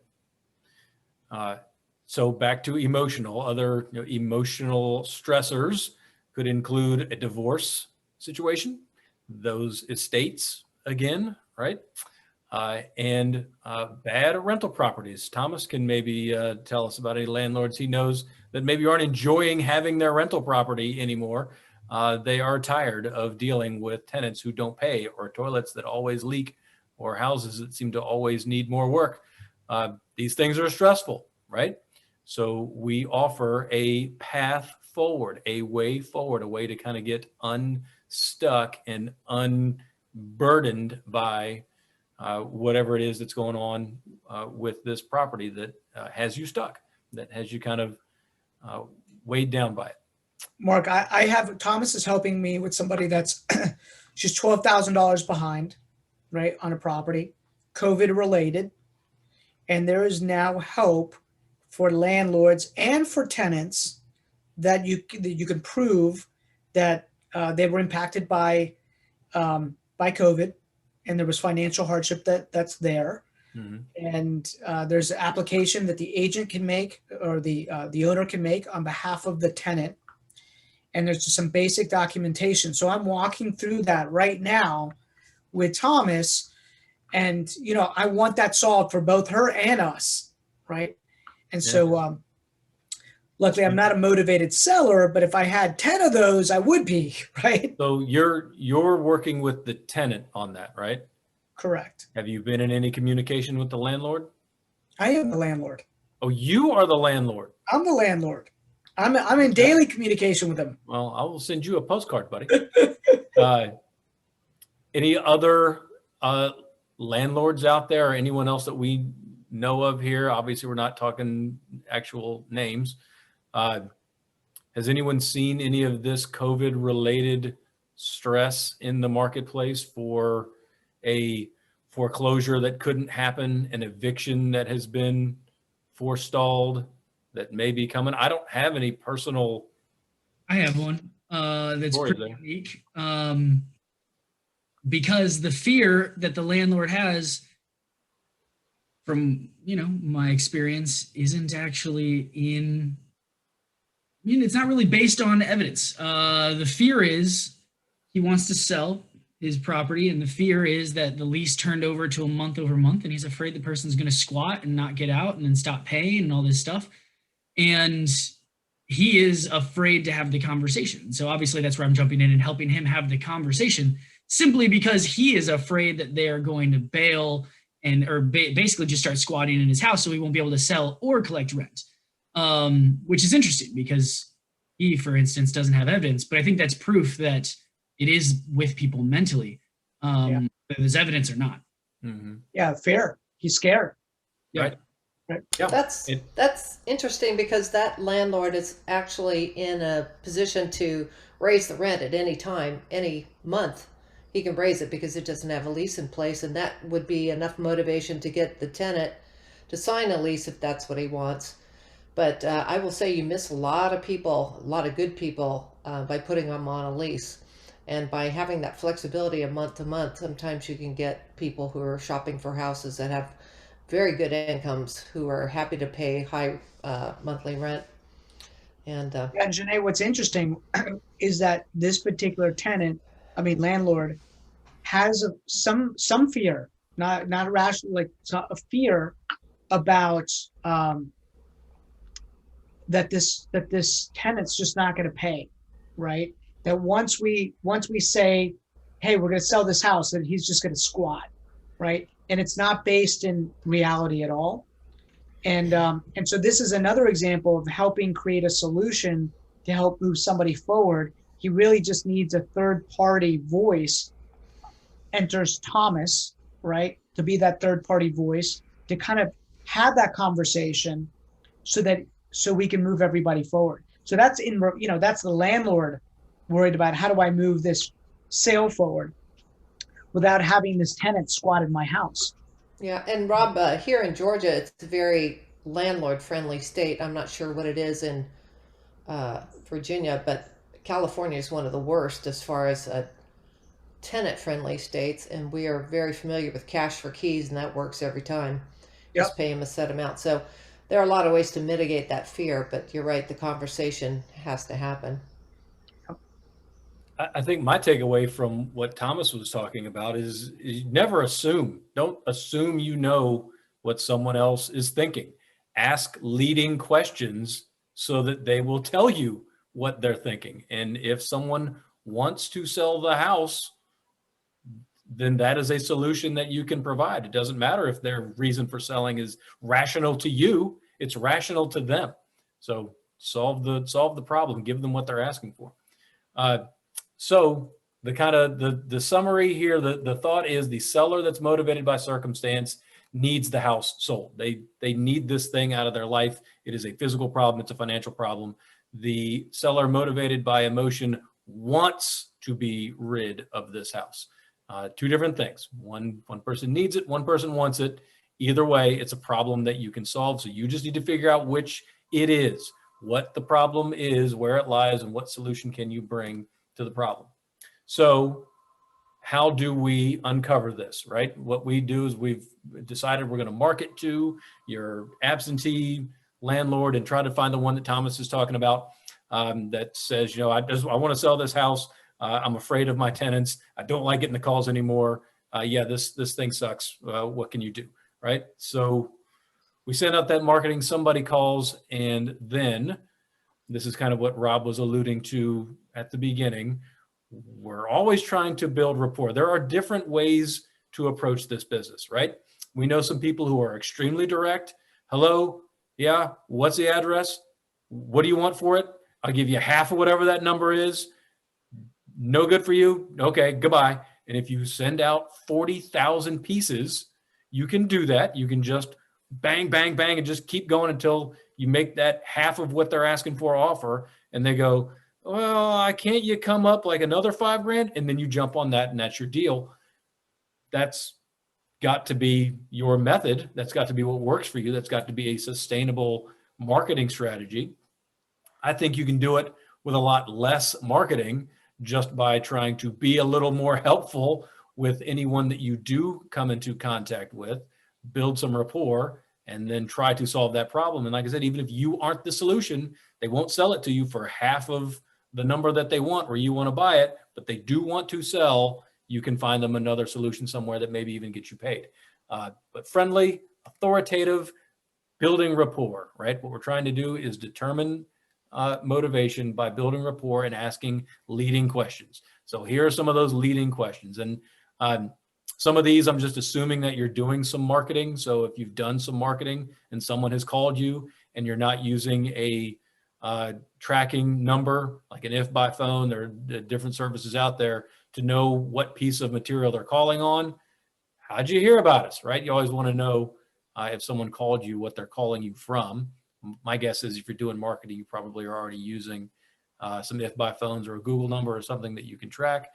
So back to emotional, other emotional stressors could include a divorce situation, those estates again, right? And bad rental properties. Thomas can maybe tell us about any landlords he knows that maybe aren't enjoying having their rental property anymore. They are tired of dealing with tenants who don't pay, or toilets that always leak, or houses that seem to always need more work. These things are stressful, right? So we offer a path forward, a way forward, a way to kind of get unstuck and unburdened by whatever it is that's going on with this property that has you stuck, that has you kind of weighed down by it. Mark, I have, Thomas is helping me with somebody that's, she's $12,000 behind, right, on a property, COVID related. And there is now hope for landlords and for tenants that you can prove that they were impacted by COVID, and there was financial hardship that's there. Mm-hmm. And there's an application that the agent can make, or the owner can make on behalf of the tenant. And there's just some basic documentation. So I'm walking through that right now with Thomas, and I want that solved for both her and us, right? And yeah. So luckily I'm not a motivated seller, but if I had 10 of those, I would be, right? So you're working with the tenant on that, right? Correct. Have you been in any communication with the landlord? I am the landlord. Oh, you are the landlord. I'm the landlord. I'm in daily communication with him. Well, I will send you a postcard, buddy. Any other landlords out there or anyone else that we know of here, obviously we're not talking actual names. Has anyone seen any of this COVID related stress in the marketplace for a foreclosure that couldn't happen, an eviction that has been forestalled that may be coming? I don't have any personal. I have one that's stories pretty there. unique. Because the fear that the landlord has, from my experience, isn't actually it's not really based on evidence. The fear is he wants to sell his property, and the fear is that the lease turned over to a month over month, and he's afraid the person's going to squat and not get out and then stop paying and all this stuff. And he is afraid to have the conversation. So obviously that's where I'm jumping in and helping him have the conversation, simply because he is afraid that they are going to bail or basically just start squatting in his house, so he won't be able to sell or collect rent, which is interesting because he, for instance, doesn't have evidence. But I think that's proof that it is with people mentally, whether there's evidence or not. Mm-hmm. Yeah, fair. He's scared. Yeah. Right. Right. Yeah. That's interesting, because that landlord is actually in a position to raise the rent at any time, any month. He can raise it because it doesn't have a lease in place, and that would be enough motivation to get the tenant to sign a lease if that's what he wants. But I will say you miss a lot of people, a lot of good people, by putting them on a lease. And by having that flexibility of month to month, sometimes you can get people who are shopping for houses that have very good incomes, who are happy to pay high monthly rent. And Janae, what's interesting is that this particular landlord, has some fear, not irrational, like a fear about that this tenant's just not going to pay, right? That once we say, hey, we're going to sell this house, that he's just going to squat, right? And it's not based in reality at all. And so this is another example of helping create a solution to help move somebody forward. He really just needs a third party voice. Enters Thomas, right, to be that third party voice, to kind of have that conversation so we can move everybody forward. So that's that's the landlord worried about, how do I move this sale forward without having this tenant squat in my house. yeah, and Rob, here in Georgia, it's a very landlord friendly state. I'm not sure what it is in Virginia, but California is one of the worst as far as tenant friendly states, and we are very familiar with cash for keys, and that works every time. Just pay them a set amount. So there are a lot of ways to mitigate that fear, but you're right, the conversation has to happen. I think my takeaway from what Thomas was talking about is never assume. Don't assume you know what someone else is thinking. Ask leading questions so that they will tell you what they're thinking. And if someone wants to sell the house, then that is a solution that you can provide. It doesn't matter if their reason for selling is rational to you, it's rational to them. So solve the problem, give them what they're asking for. So the summary here, the thought is the seller that's motivated by circumstance needs the house sold. They need this thing out of their life. It is a physical problem, it's a financial problem. The seller motivated by emotion wants to be rid of this house. Two different things. One person needs it, one person wants it. Either way, it's a problem that you can solve. So you just need to figure out which it is, what the problem is, where it lies, and what solution can you bring to the problem. So how do we uncover this, right? What we do is we've decided we're going to market to your absentee landlord and try to find the one that Thomas is talking about, that says, I want to sell this house. I'm afraid of my tenants. I don't like getting the calls anymore. This thing sucks. What can you do? Right? So we send out that marketing, somebody calls, and then this is kind of what Rob was alluding to at the beginning. We're always trying to build rapport. There are different ways to approach this business, right? We know some people who are extremely direct. Hello, yeah, what's the address? What do you want for it? I'll give you half of whatever that number is. No good for you. Okay, goodbye. And if you send out 40,000 pieces, you can do that. You can just bang, bang, bang, and just keep going until you make that half of what they're asking for offer. And they go, well, can't you come up like another $5,000? And then you jump on that and that's your deal. That's got to be your method. That's got to be what works for you. That's got to be a sustainable marketing strategy. I think you can do it with a lot less marketing just by trying to be a little more helpful with anyone that you do come into contact with, build some rapport, and then try to solve that problem. And like I said, even if you aren't the solution, they won't sell it to you for half of the number that they want or you want to buy it, but they do want to sell. You can find them another solution somewhere that maybe even gets you paid. But friendly, authoritative, building rapport, right? What we're trying to do is determine motivation by building rapport and asking leading questions. So here are some of those leading questions. And some of these, I'm just assuming that you're doing some marketing. So if you've done some marketing and someone has called you and you're not using a tracking number, like an if by phone, there are different services out there to know what piece of material they're calling on. How'd you hear about us, right? You always want to know if someone called you, what they're calling you from. My guess is if you're doing marketing, you probably are already using some if by phones or a Google number or something that you can track.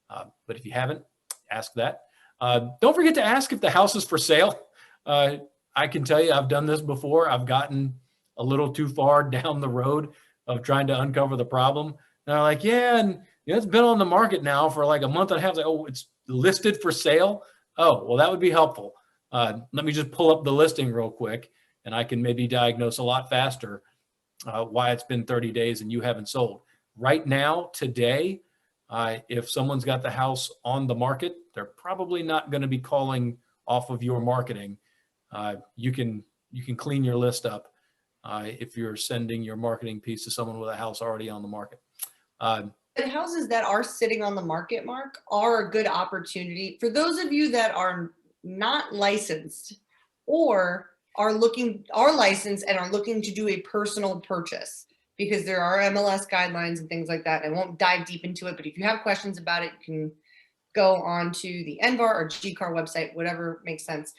But if you haven't, ask that. Don't forget to ask if the house is for sale. I can tell you I've done this before. I've gotten a little too far down the road of trying to uncover the problem. And they're like, yeah, and it's been on the market now for like a month and a half. Like, oh, it's listed for sale. Oh, well, that would be helpful. Let me just pull up the listing real quick and I can maybe diagnose a lot faster why it's been 30 days and you haven't sold. Right now, today, if someone's got the house on the market, they're probably not going to be calling off of your marketing. You can clean your list up if you're sending your marketing piece to someone with a house already on the market. The houses that are sitting on the market, Mark, are a good opportunity for those of you that are not licensed or are licensed and are looking to do a personal purchase, because there are MLS guidelines and things like that. I won't dive deep into it, but if you have questions about it, you can go on to the NVAR or GCAR website, whatever makes sense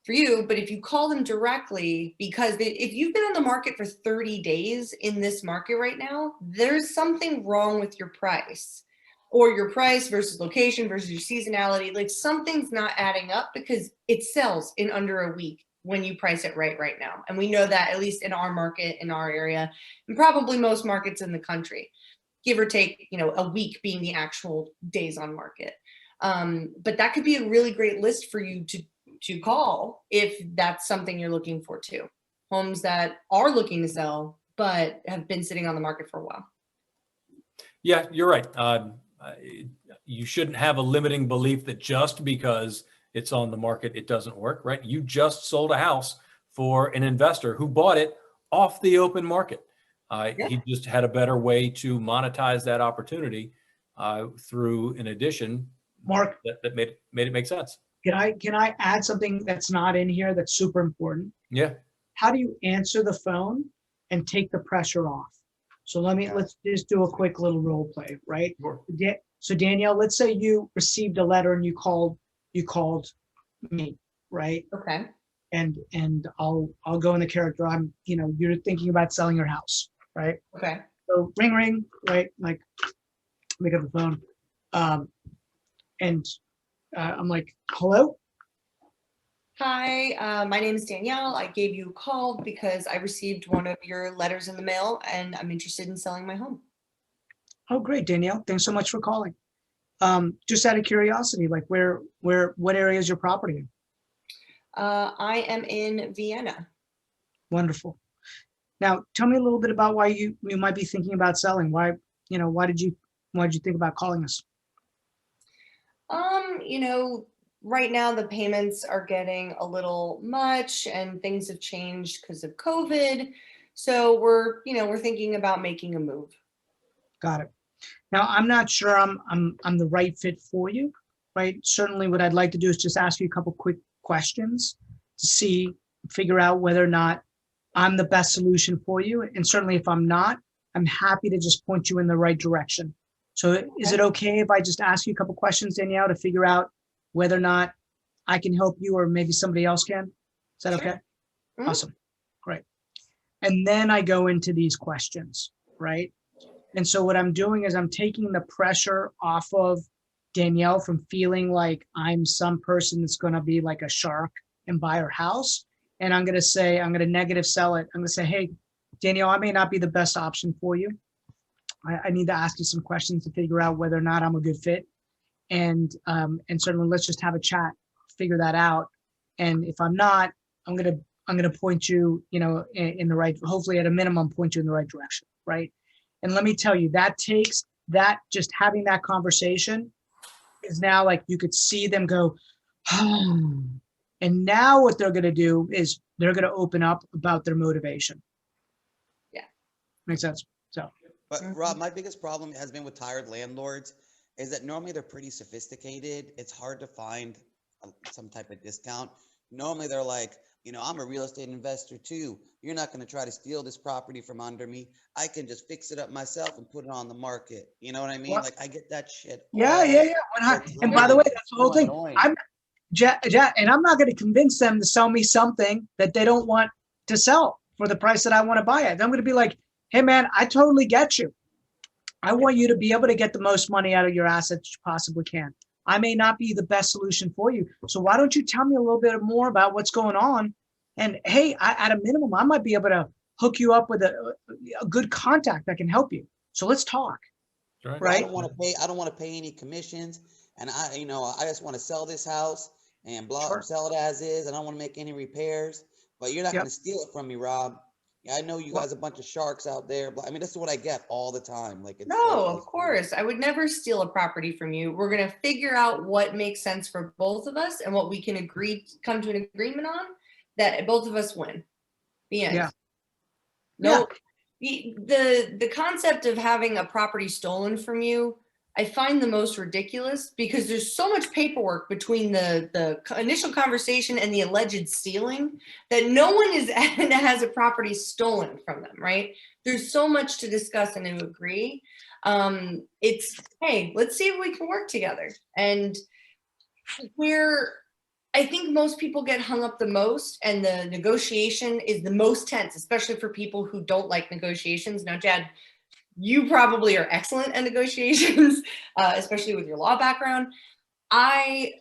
for you. But if you call them directly, because if you've been on the market for 30 days in this market right now, there's something wrong with your price, or your price versus location versus your seasonality. Like something's not adding up, because it sells in under a week when you price it right now. And we know that, at least in our market, in our area, and probably most markets in the country, give or take, a week being the actual days on market. But that could be a really great list for you to call if that's something you're looking for too. Homes that are looking to sell, but have been sitting on the market for a while. Yeah, you're right. You shouldn't have a limiting belief that just because it's on the market, it doesn't work, right? You just sold a house for an investor who bought it off the open market. He just had a better way to monetize that opportunity through an addition, Mark, that made it make sense. can I add something that's not in here that's super important? Yeah. How do you answer the phone and take the pressure off? So let's just do a quick little role play, right? Sure. So Danielle, let's say you received a letter and you called me, right? Okay. And I'll go in the character. You're thinking about selling your house, right? Okay. So ring, right? Like, pick up the phone. And I'm like, hello? Hi, my name is Danielle. I gave you a call because I received one of your letters in the mail and I'm interested in selling my home. Oh, great, Danielle. Thanks so much for calling. Just out of curiosity, like what area is your property in? I am in Vienna. Wonderful. Now, tell me a little bit about why you might be thinking about selling. Why did you think about calling us? Right now the payments are getting a little much and things have changed because of COVID. So we're thinking about making a move. Got it. Now, I'm not sure I'm the right fit for you, right? Certainly what I'd like to do is just ask you a couple quick questions to figure out whether or not I'm the best solution for you. And certainly if I'm not, I'm happy to just point you in the right direction. So is it okay if I just ask you a couple questions, Danielle, to figure out whether or not I can help you or maybe somebody else can? Is that Sure. okay? Mhm. Awesome. Great. And then I go into these questions, right? And so what I'm doing is I'm taking the pressure off of Danielle from feeling like I'm some person that's going to be like a shark and buy her house. And I'm going to say, I'm going to negative sell it. I'm going to say, hey, Danielle, I may not be the best option for you. I need to ask you some questions to figure out whether or not I'm a good fit. And certainly let's just have a chat, figure that out. And if I'm not, I'm gonna point you, in the right, hopefully at a minimum, point you in the right direction, right? And let me tell you, that takes that, just having that conversation is now like you could see them go, and now what they're gonna do is they're gonna open up about their motivation. Yeah. Makes sense. So. But Rob, my biggest problem has been with tired landlords is that normally they're pretty sophisticated. It's hard to find some type of discount. Normally they're like, I'm a real estate investor too. You're not going to try to steal this property from under me. I can just fix it up myself and put it on the market. You know what I mean? What? Like I get that shit. Yeah. And by the way, that's the whole thing. Annoying. And I'm not going to convince them to sell me something that they don't want to sell for the price that I want to buy it. I'm going to be like, hey man, I totally get you. I want you to be able to get the most money out of your assets you possibly can. I may not be the best solution for you. So why don't you tell me a little bit more about what's going on? And hey, at a minimum, I might be able to hook you up with a good contact that can help you. So let's talk. Right. I don't want to pay any commissions. And I just want to sell this house and sell it as is. And I don't want to make any repairs, but you're not going to steal it from me, Rob. Yeah, I know you guys are a bunch of sharks out there, but I mean, this is what I get all the time. Like, No, of course. I would never steal a property from you. We're going to figure out what makes sense for both of us and what we can come to an agreement on that both of us win. The end. Yeah. No, the concept of having a property stolen from you, I find the most ridiculous because there's so much paperwork between the initial conversation and the alleged stealing that no one has a property stolen from them, right? There's so much to discuss and to agree. It's, hey, let's see if we can work together. And I think most people get hung up the most, and the negotiation is the most tense, especially for people who don't like negotiations. Now, Jad, you probably are excellent at negotiations, especially with your law background. I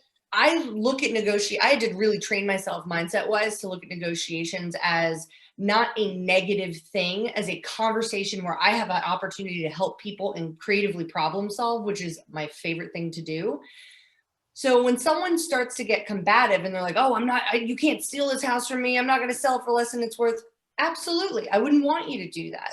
look at I had to really train myself mindset wise to look at negotiations as not a negative thing, as a conversation where I have an opportunity to help people and creatively problem solve, which is my favorite thing to do. So when someone starts to get combative and they're like, oh, you can't steal this house from me. I'm not going to sell it for less than it's worth. Absolutely. I wouldn't want you to do that.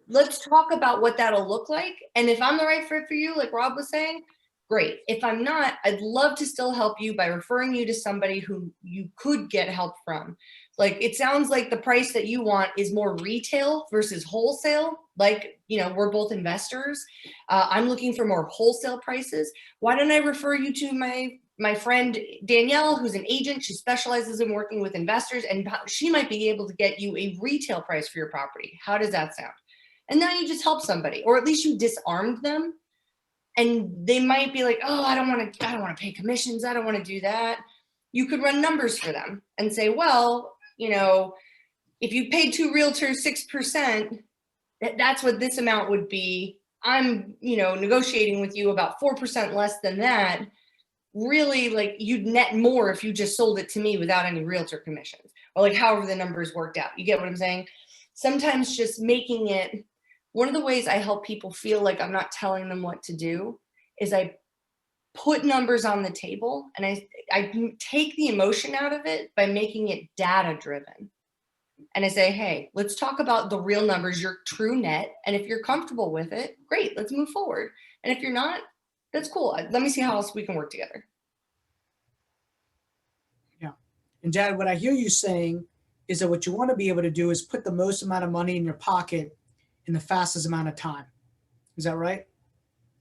Let's talk about what that'll look like. And if I'm the right fit for you, like Rob was saying, great. If I'm not, I'd love to still help you by referring you to somebody who you could get help from. Like, it sounds like the price that you want is more retail versus wholesale. Like, we're both investors. I'm looking for more wholesale prices. Why don't I refer you to my friend Danielle, who's an agent? She specializes in working with investors, and she might be able to get you a retail price for your property. How does that sound? And now you just help somebody, or at least you disarmed them. And they might be like, oh, I don't want to pay commissions. I don't want to do that. You could run numbers for them and say, well, if you paid 2 realtors 6%, that's what this amount would be. I'm, negotiating with you about 4% less than that. Really, like, you'd net more if you just sold it to me without any realtor commissions, or like however the numbers worked out. You get what I'm saying? Sometimes just making it, one of the ways I help people feel like I'm not telling them what to do is I put numbers on the table, and I take the emotion out of it by making it data driven. And I say, hey, let's talk about the real numbers, your true net. And if you're comfortable with it, great, let's move forward. And if you're not, that's cool. Let me see how else we can work together. Yeah. And Dad, what I hear you saying is that what you want to be able to do is put the most amount of money in your pocket in the fastest amount of time. Is that right?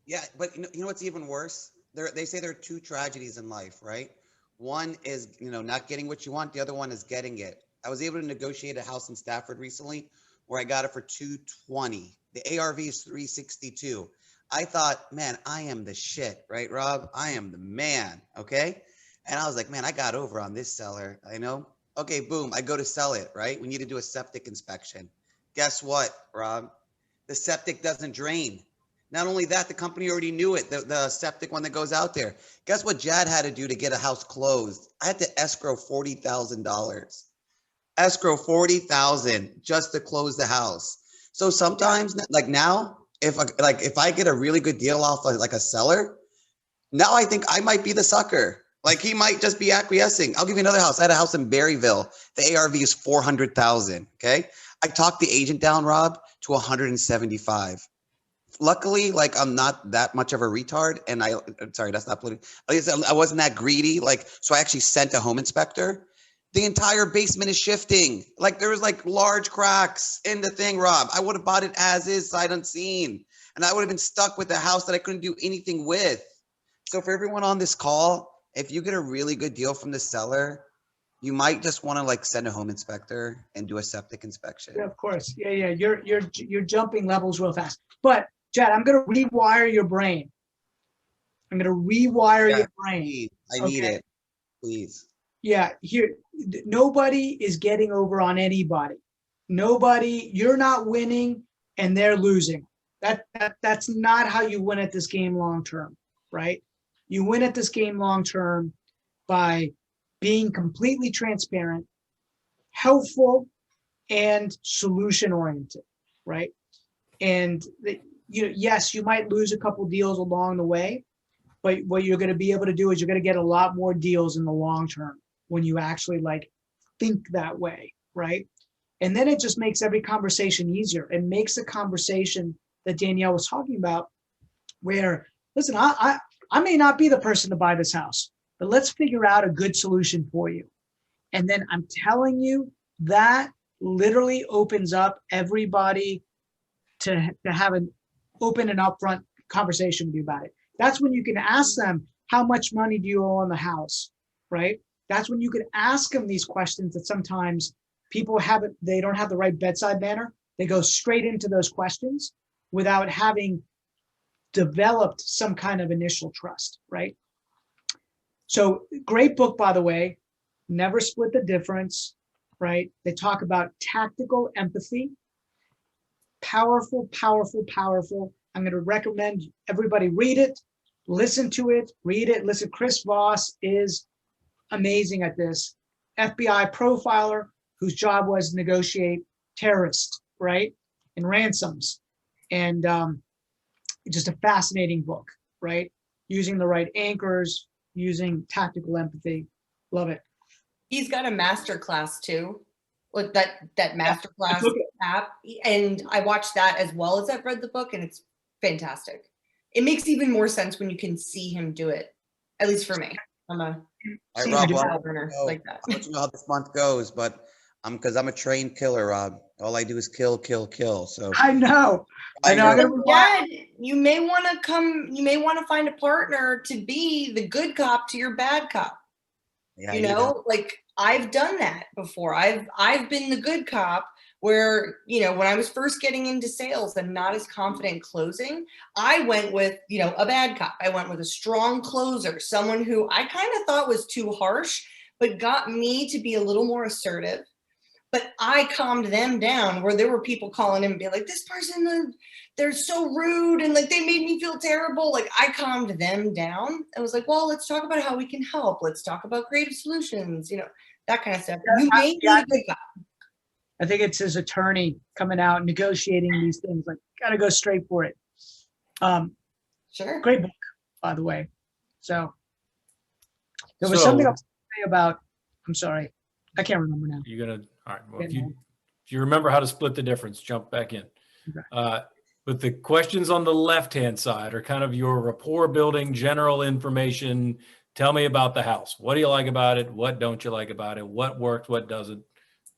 Yeah, but you know what's even worse? They say there are 2 tragedies in life, right? One is, not getting what you want. The other one is getting it. I was able to negotiate a house in Stafford recently where I got it for $220. The ARV is $362. I thought, man, I am the shit, right, Rob? I am the man, okay? And I was like, man, I got over on this seller, I know. Okay, boom, I go to sell it, right? We need to do a septic inspection. Guess what, Rob? The septic doesn't drain. Not only that, the company already knew it, the septic one that goes out there. Guess what Jad had to do to get a house closed? I had to escrow $40,000. Escrow 40,000 just to close the house. So sometimes, like now, if I get a really good deal off of like a seller, now I think I might be the sucker. Like he might just be acquiescing. I'll give you another house. I had a house in Berryville. The ARV is 400,000. Okay, I talked the agent down, Rob, to 175. Luckily, like I'm not that much of a retard, and I'm sorry, that's not political. I wasn't that greedy. Like, so I actually sent a home inspector. The entire basement is shifting. Like there was like large cracks in the thing, Rob. I would have bought it as is, sight unseen. And I would have been stuck with a house that I couldn't do anything with. So for everyone on this call, if you get a really good deal from the seller, you might just want to like send a home inspector and do a septic inspection. Yeah, of course. Yeah. You're jumping levels real fast. But Jad, I'm gonna rewire your brain. I'm gonna rewire your brain. I need it, please. Yeah, here, nobody is getting over on anybody. Nobody, you're not winning and they're losing. That's not how you win at this game long term, right? You win at this game long term by being completely transparent, helpful, and solution oriented, right? And yes, you might lose a couple deals along the way, but what you're going to be able to do is you're going to get a lot more deals in the long term when you actually like think that way, right? And then it just makes every conversation easier. It makes the conversation that Danielle was talking about where, listen, I may not be the person to buy this house, but let's figure out a good solution for you. And then I'm telling you, that literally opens up everybody to have an open and upfront conversation with you about it. That's when you can ask them, how much money do you owe on the house, right? That's when you can ask them these questions that sometimes people they don't have the right bedside manner. They go straight into those questions without having developed some kind of initial trust, right? So great book, by the way, Never Split the Difference, right? They talk about tactical empathy. Powerful, powerful, powerful. I'm going to recommend everybody read it, listen to it, read it, listen. Chris Voss is amazing at this. FBI profiler whose job was to negotiate terrorists, right? And ransoms. And just a fascinating book, right? Using the right anchors, using tactical empathy. Love it. He's got a master class too, with that master class app. And I watched that as well as I've read the book, and it's fantastic. It makes even more sense when you can see him do it, at least for me. I'm a learner like that. I'll let you know how this month goes, but because I'm a trained killer, Rob. All I do is kill, kill, kill. So I know. Dad, you may want to find a partner to be the good cop to your bad cop. Yeah, like I've done that before. I've been the good cop where, when I was first getting into sales and not as confident closing, I went with, a bad cop. I went with a strong closer, someone who I kind of thought was too harsh, but got me to be a little more assertive. But I calmed them down where there were people calling in and being like, this person, they're so rude. And like, they made me feel terrible. Like I calmed them down. I was like, well, let's talk about how we can help. Let's talk about creative solutions, that kind of stuff. You may be a good cop. I think it's his attorney coming out negotiating these things. Like, gotta go straight for it. Sure. Great book, by the way. So there was something else to say about. I'm sorry, I can't remember now. You're gonna. All right. Well, if you remember how to split the difference, jump back in. Okay. But the questions on the left-hand side are kind of your rapport building, general information. Tell me about the house. What do you like about it? What don't you like about it? What worked? What doesn't?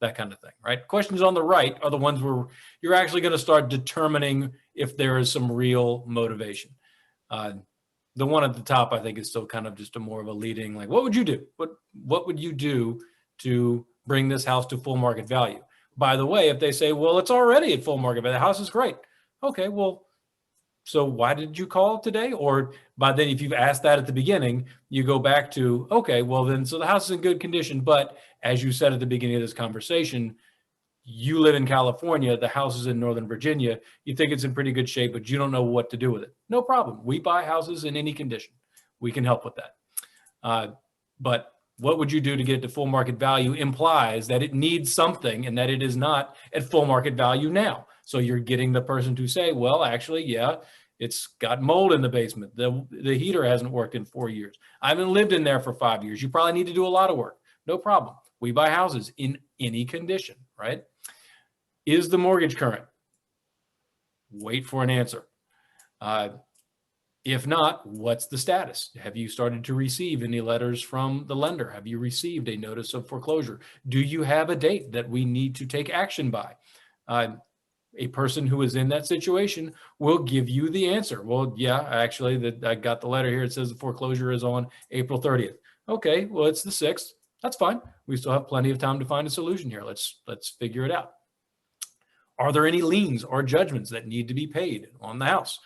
That kind of thing, right? Questions on the right are the ones where you're actually going to start determining if there is some real motivation. The one at the top, I think, is still kind of just a more of a leading, like, what would you do? What would you do to bring this house to full market value? By the way, if they say, well, it's already at full market value, the house is great. Okay, well, so why did you call today? Or by then, if you've asked that at the beginning, you go back to, okay, well then, so the house is in good condition. But as you said at the beginning of this conversation, you live in California, the house is in Northern Virginia. You think it's in pretty good shape, but you don't know what to do with it. No problem. We buy houses in any condition. We can help with that. But what would you do to get it to full market value implies that it needs something and that it is not at full market value now. So you're getting the person to say, well, actually, yeah, it's got mold in the basement. The heater hasn't worked in 4 years. I haven't lived in there for 5 years. You probably need to do a lot of work. No problem. We buy houses in any condition, right? Is the mortgage current? Wait for an answer. If not, what's the status? Have you started to receive any letters from the lender? Have you received a notice of foreclosure? Do you have a date that we need to take action by? A person who is in that situation will give you the answer. Well, yeah, actually, I got the letter here. It says the foreclosure is on April 30th. Okay, well, it's the 6th. That's fine. We still have plenty of time to find a solution here. Let's figure it out. Are there any liens or judgments that need to be paid on the house?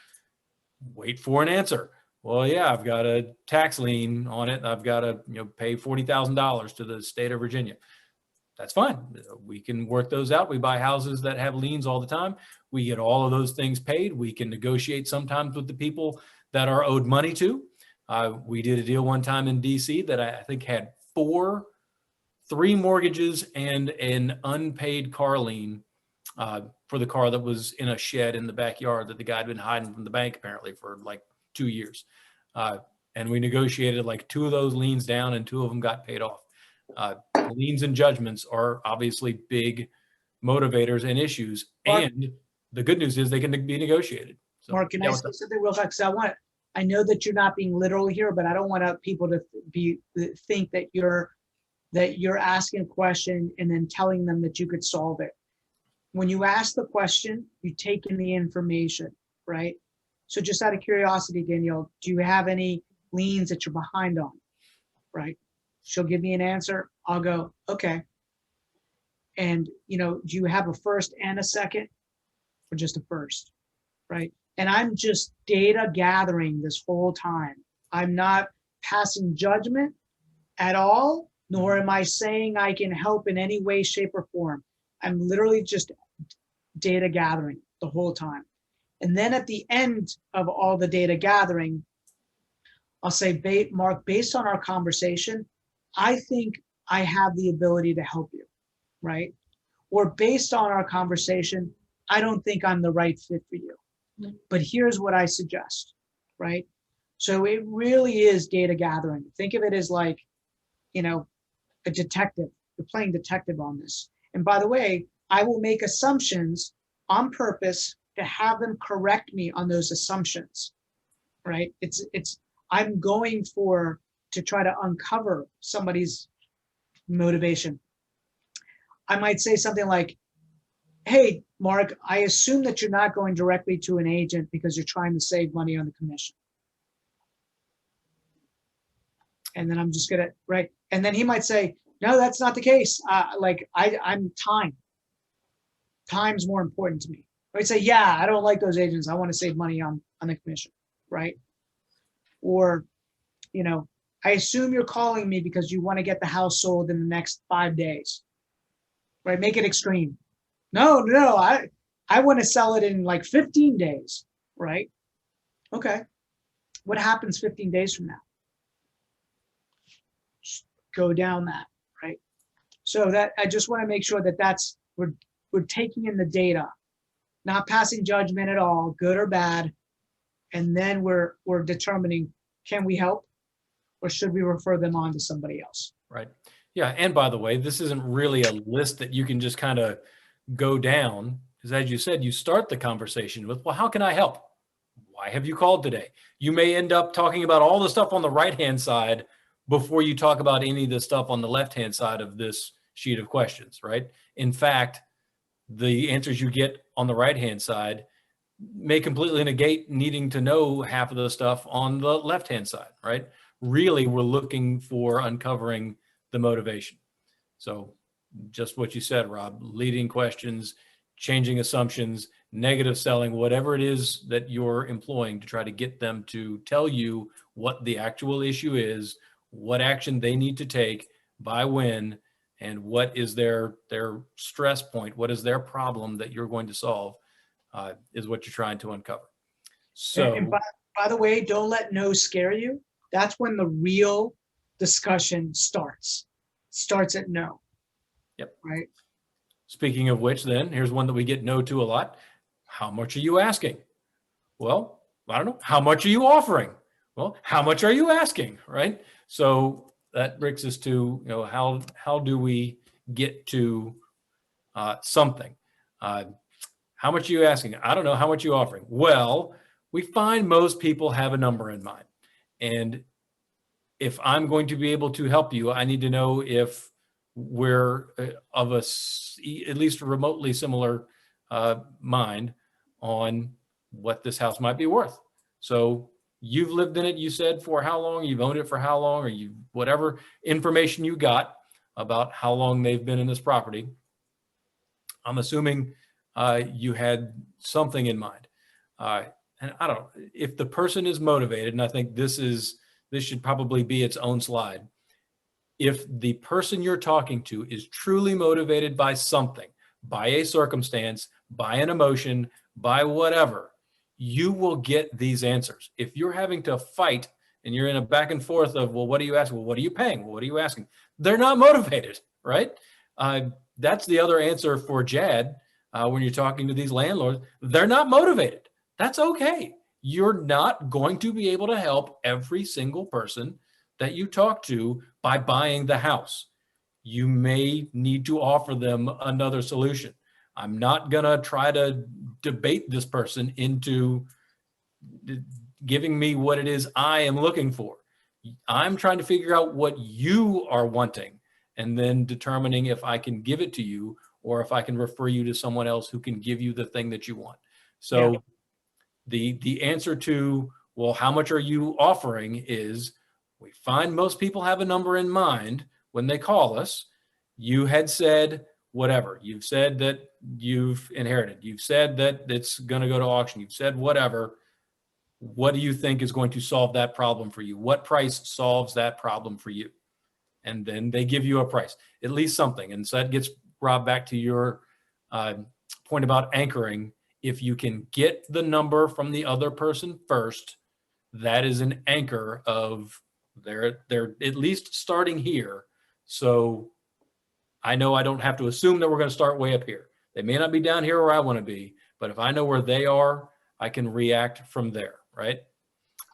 Wait for an answer. Well, yeah, I've got a tax lien on it. I've got to pay $40,000 to the state of Virginia. That's fine. We can work those out. We buy houses that have liens all the time. We get all of those things paid. We can negotiate sometimes with the people that are owed money to. We did a deal one time in DC that I think had 3 mortgages and an unpaid car lien for the car that was in a shed in the backyard that the guy had been hiding from the bank apparently for like 2 years. And we negotiated like 2 of those liens down and 2 of them got paid off. Liens and judgments are obviously big motivators and issues. Mark, and the good news is they can be negotiated. So, Mark, can I say something real quick? Because I know that you're not being literal here, but I don't want people to think that you're asking a question and then telling them that you could solve it. When you ask the question, you take in the information, right? So just out of curiosity, Danielle, do you have any liens that you're behind on, right? She'll give me an answer. I'll go, okay. And, do you have a first and a second or just a first, right? And I'm just data gathering this whole time. I'm not passing judgment at all, nor am I saying I can help in any way, shape, or form. I'm literally just data gathering the whole time. And then at the end of all the data gathering, I'll say, Mark, based on our conversation, I think I have the ability to help you, right? Or based on our conversation, I don't think I'm the right fit for you. But here's what I suggest, right? So it really is data gathering. Think of it as like, a detective. You're playing detective on this. And by the way, I will make assumptions on purpose to have them correct me on those assumptions, right? I'm going to try to uncover somebody's motivation. I might say something like, hey, Mark, I assume that you're not going directly to an agent because you're trying to save money on the commission. And then I'm just gonna, right? And then he might say, no, that's not the case. I'm time's more important to me. I'd say, yeah, I don't like those agents. I want to save money on the commission, right? Or, I assume you're calling me because you want to get the house sold in the next 5 days, right? Make it extreme. No, I want to sell it in like 15 days, right? Okay. What happens 15 days from now? Just go down that, right? So that I just want to make sure that we're taking in the data, not passing judgment at all, good or bad, and then we're determining, can we help, or should we refer them on to somebody else? Right. Yeah. And by the way, this isn't really a list that you can just kind of go down, because as you said, you start the conversation with, well, how can I help? Why have you called today? You may end up talking about all the stuff on the right-hand side before you talk about any of the stuff on the left-hand side of this sheet of questions, right? In fact, the answers you get on the right-hand side may completely negate needing to know half of the stuff on the left-hand side, right? Really, we're looking for uncovering the motivation. So just what you said, Rob, leading questions, changing assumptions, negative selling, whatever it is that you're employing to try to get them to tell you what the actual issue is, what action they need to take, by when, and what is their stress point, what is their problem that you're going to solve, is what you're trying to uncover. So, And by the way, don't let no scare you. That's when the real discussion starts. Starts at no. Yep. Right. Speaking of which, then here's one that we get no to a lot. How much are you asking? Well, I don't know. How much are you offering? Well, how much are you asking? Right. So that brings us to, how do we get to something? How much are you asking? I don't know. How much are you offering? Well, we find most people have a number in mind. And if I'm going to be able to help you, I need to know if we're of at least remotely similar mind on what this house might be worth. So you've lived in it, you said, for how long? You've owned it for how long? Or you, whatever information you got about how long they've been in this property. I'm assuming you had something in mind. And I don't know if the person is motivated, and I think this should probably be its own slide. If the person you're talking to is truly motivated by something, by a circumstance, by an emotion, by whatever, you will get these answers. If you're having to fight and you're in a back and forth of, well, what are you asking? Well, what are you paying? Well, what are you asking? They're not motivated, right? That's the other answer for Jad when you're talking to these landlords. They're not motivated. That's okay. You're not going to be able to help every single person that you talk to by buying the house. You may need to offer them another solution. I'm not going to try to debate this person into giving me what it is I am looking for. I'm trying to figure out what you are wanting and then determining if I can give it to you or if I can refer you to someone else who can give you the thing that you want. So yeah. The answer to, well, how much are you offering is, we find most people have a number in mind when they call us. You had said whatever. You've said that you've inherited. You've said that it's going to go to auction. You've said whatever. What do you think is going to solve that problem for you? What price solves that problem for you? And then they give you a price, at least something. And so that gets Rob back to your point about anchoring. If you can get the number from the other person first, that is an anchor of they're at least starting here. So I know I don't have to assume that we're going to start way up here. They may not be down here where I want to be, but if I know where they are, I can react from there, right?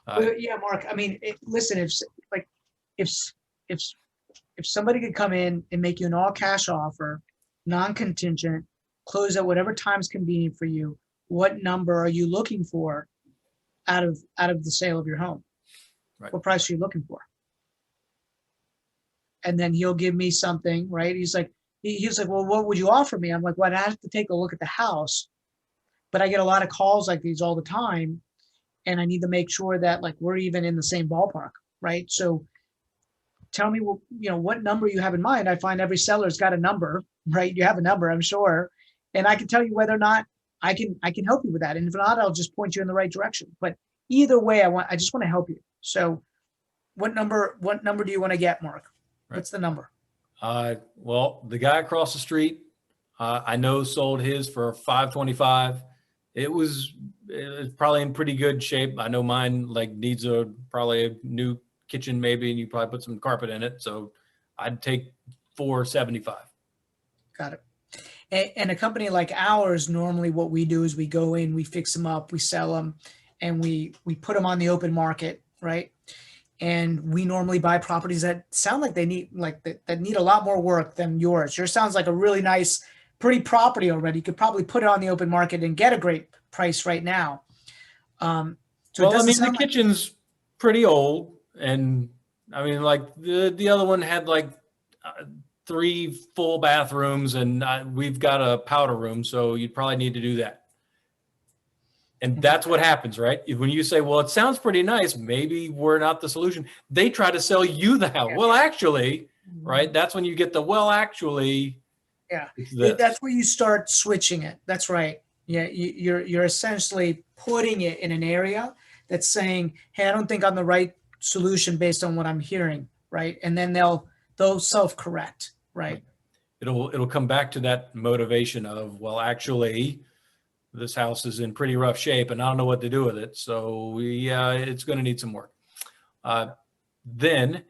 Yeah, Mark. I mean, listen. If somebody could come in and make you an all-cash offer, non-contingent, close at whatever time's convenient for you, what number are you looking for out of the sale of your home? Right. What price are you looking for? And then he'll give me something, right? He's like, well, what would you offer me? I'm like, well, I have to take a look at the house, but I get a lot of calls like these all the time, and I need to make sure that like we're even in the same ballpark, right? So tell me, well, what number you have in mind. I find every seller's got a number, right? You have a number, I'm sure, and I can tell you whether or not I can help you with that. And if not, I'll just point you in the right direction. But either way, I just want to help you. So what number do you want to get, Mark? Right. What's the number? Well, the guy across the street, I know sold his for $525. It was probably in pretty good shape. I know mine needs probably a new kitchen maybe, and you probably put some carpet in it. So I'd take $475. Got it. And a company like ours, normally what we do is we go in, we fix them up, we sell them, and we put them on the open market, right? And we normally buy properties that sound like they need that need a lot more work than yours. Yours sounds like a really nice, pretty property already. You could probably put it on the open market and get a great price right now. So well, I mean, the kitchen's pretty old, and I mean, the other one had 3 full bathrooms, and we've got a powder room, so you'd probably need to do that. And that's what happens, right? When you say, well, it sounds pretty nice, maybe we're not the solution. They try to sell you the house. Well, actually, right? That's when you get the, well, actually. Yeah, that's where you start switching it. That's right. Yeah, you're essentially putting it in an area that's saying, hey, I don't think I'm the right solution based on what I'm hearing, right? And then they'll self-correct, right? It'll come back to that motivation of, well, actually, this house is in pretty rough shape and I don't know what to do with it. So yeah, it's going to need some work. Then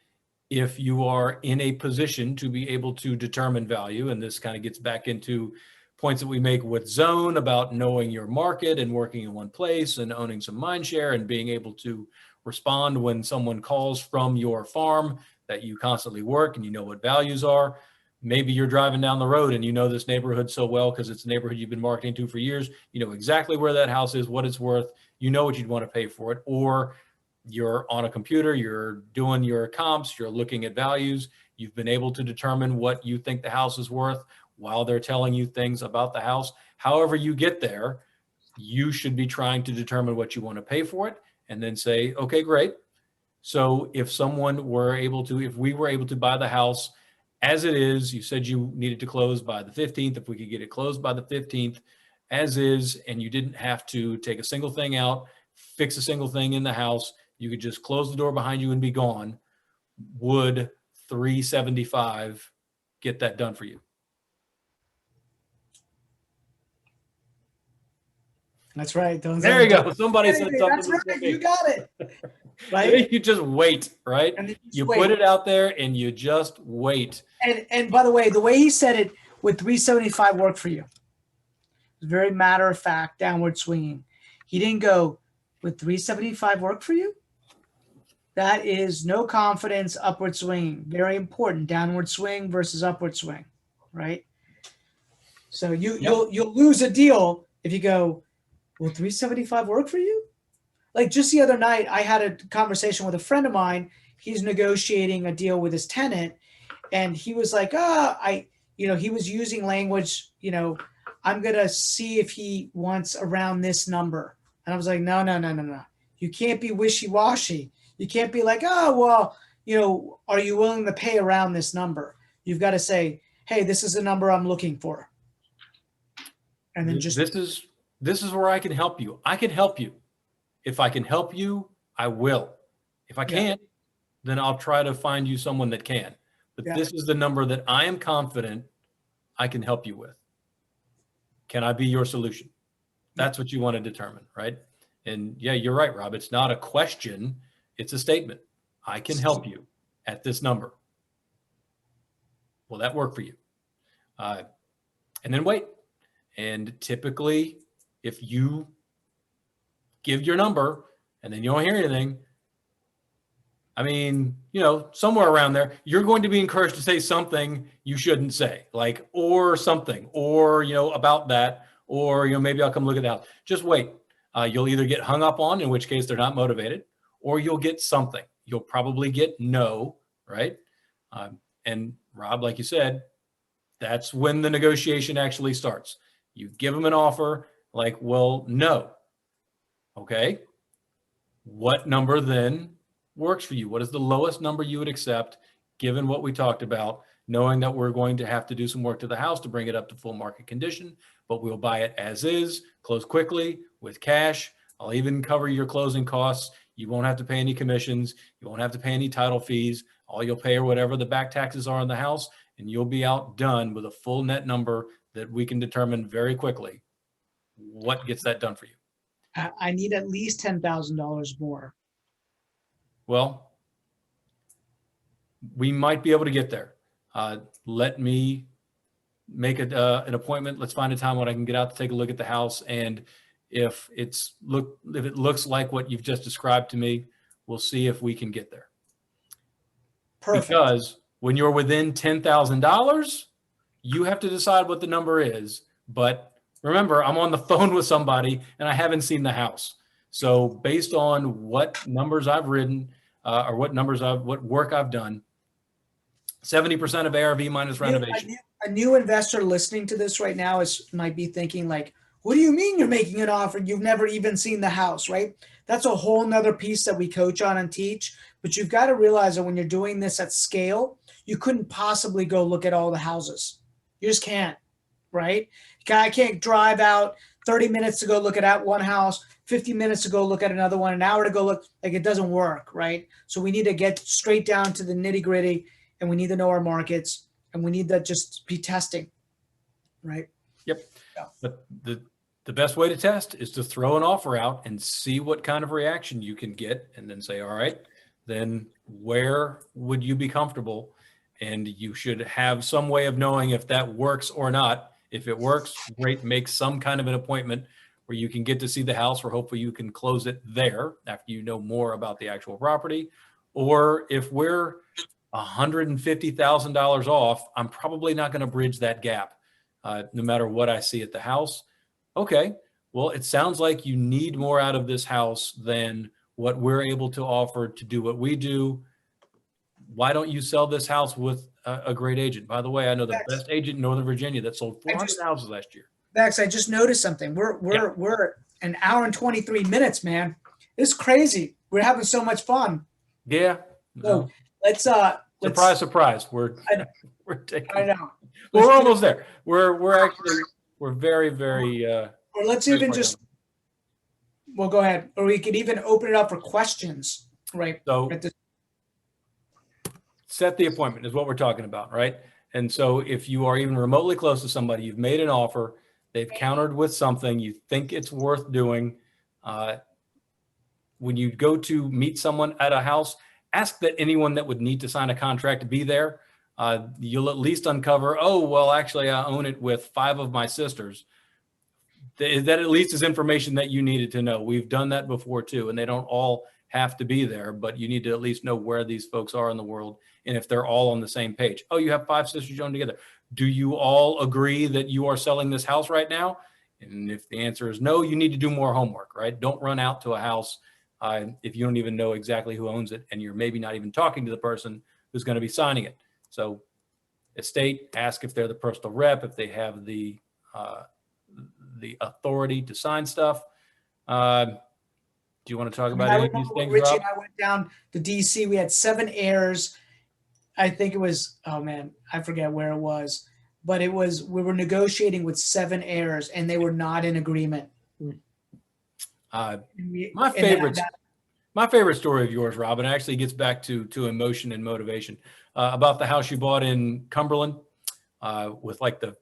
if you are in a position to be able to determine value, and this kind of gets back into points that we make with Zone about knowing your market and working in one place and owning some mind share and being able to respond when someone calls from your farm that you constantly work and you know what values are. Maybe you're driving down the road and you know this neighborhood so well because it's a neighborhood you've been marketing to for years. You know exactly where that house is, what it's worth. You know what you'd want to pay for it. Or you're on a computer, you're doing your comps, you're looking at values. You've been able to determine what you think the house is worth while they're telling you things about the house. However you get there, you should be trying to determine what you want to pay for it and then say, okay, great. So if we were able to buy the house as it is, you said you needed to close by the 15th. If we could get it closed by the 15th as is, and you didn't have to take a single thing out, fix a single thing in the house, you could just close the door behind you and be gone. Would 375 get that done for you? That's right. There you go. Somebody said something. That's right. You got it. Right? You just wait, right? And You put it out there and you just wait. And by the way he said it, would 375 work for you? It's very matter of fact, downward swinging. He didn't go, would 375 work for you? That is no confidence, upward swing. Very important. Downward swing versus upward swing, right? So you'll lose a deal if you go, will 375 work for you? Like just the other night, I had a conversation with a friend of mine. He's negotiating a deal with his tenant, and he was like, he was using language, I'm gonna see if he wants around this number. And I was like, no. You can't be wishy-washy. You can't be like, are you willing to pay around this number? You've got to say, hey, this is the number I'm looking for. And then just this is where I can help you. I can help you. If I can help you, I will. If I can't, then I'll try to find you someone that can. But this is the number that I am confident I can help you with. Can I be your solution? That's what you want to determine, right? And yeah, you're right, Rob. It's not a question. It's a statement. I can help you at this number. Will that work for you? And then wait. And typically, if you give your number and then you don't hear anything, I mean, somewhere around there, you're going to be encouraged to say something you shouldn't say, like, or something, or, about that, or, maybe I'll come look at the house. Just wait. You'll either get hung up on, in which case they're not motivated, or you'll get something. You'll probably get no, right? And Rob, like you said, that's when the negotiation actually starts. You give them an offer like, well, no. Okay. What number then works for you? What is the lowest number you would accept, given what we talked about, knowing that we're going to have to do some work to the house to bring it up to full market condition, but we'll buy it as is, close quickly with cash. I'll even cover your closing costs. You won't have to pay any commissions. You won't have to pay any title fees. All you'll pay are whatever the back taxes are on the house, and you'll be outdone with a full net number that we can determine very quickly what gets that done for you. I need at least $10,000 more. Well, we might be able to get there. Let me make an appointment. Let's find a time when I can get out to take a look at the house. And if it looks like what you've just described to me, we'll see if we can get there. Perfect. Because when you're within $10,000, you have to decide what the number is. But remember, I'm on the phone with somebody and I haven't seen the house. So based on what numbers I've ridden, or what work I've done, 70% of ARV minus renovation. A new investor listening to this right now might be thinking like, what do you mean you're making an offer? You've never even seen the house, right? That's a whole nother piece that we coach on and teach. But you've got to realize that when you're doing this at scale, you couldn't possibly go look at all the houses. You just can't, right? I can't drive out 30 minutes to go look at one house, 50 minutes to go look at another one, an hour to go look, like it doesn't work, right? So we need to get straight down to the nitty gritty, and we need to know our markets, and we need to just be testing, right? Yep. Yeah. But the best way to test is to throw an offer out and see what kind of reaction you can get, and then say, all right, then where would you be comfortable? And you should have some way of knowing if that works or not. If it works, great, make some kind of an appointment where you can get to see the house, or hopefully you can close it there after you know more about the actual property. Or if we're $150,000 off, I'm probably not going to bridge that gap, no matter what I see at the house. Okay, well, it sounds like you need more out of this house than what we're able to offer to do what we do. Why don't you sell this house with a great agent? By the way, I know the best agent in Northern Virginia that sold 400 houses last year. Max, I just noticed something. We're an hour and 23 minutes, man. It's crazy. We're having so much fun. Yeah. So let's surprise. We're taking. I know. Well, we're almost there. We're very, very. Or let's even just. Well, go ahead. Or we could even open it up for questions, right? So set the appointment is what we're talking about, right? And so if you are even remotely close to somebody, you've made an offer, they've countered with something, you think it's worth doing. When you go to meet someone at a house, ask that anyone that would need to sign a contract be there. You'll at least uncover, oh, well, actually, I own it with 5 of my sisters. That at least is information that you needed to know. We've done that before too, and they don't all have to be there, but you need to at least know where these folks are in the world and if they're all on the same page. Oh, you have 5 sisters you own together. Do you all agree that you are selling this house right now? And if the answer is no, you need to do more homework, right? Don't run out to a house if you don't even know exactly who owns it, and you're maybe not even talking to the person who's going to be signing it. So estate, ask if they're the personal rep, if they have the authority to sign stuff. Do you want to talk about any of these things, Richie Rob? and I went down to DC. We had 7 heirs. I think it was, oh man, I forget where it was, but we were negotiating with 7 heirs and they were not in agreement. My favorite story of yours, Robin, actually gets back to emotion and motivation, about the house you bought in Cumberland, with like that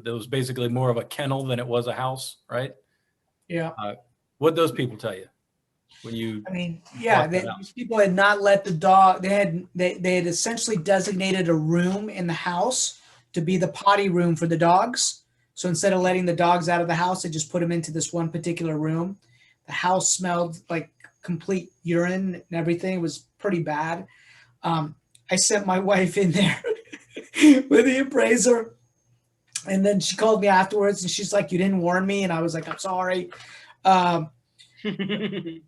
was basically more of a kennel than it was a house, right? Yeah. What'd those people tell you when you? I mean, yeah, these people had not let the dog. They had essentially designated a room in the house to be the potty room for the dogs. So instead of letting the dogs out of the house, they just put them into this one particular room. The house smelled like complete urine and everything. It was pretty bad. I sent my wife in there with the appraiser, and then she called me afterwards and she's like, "You didn't warn me," and I was like, "I'm sorry." But the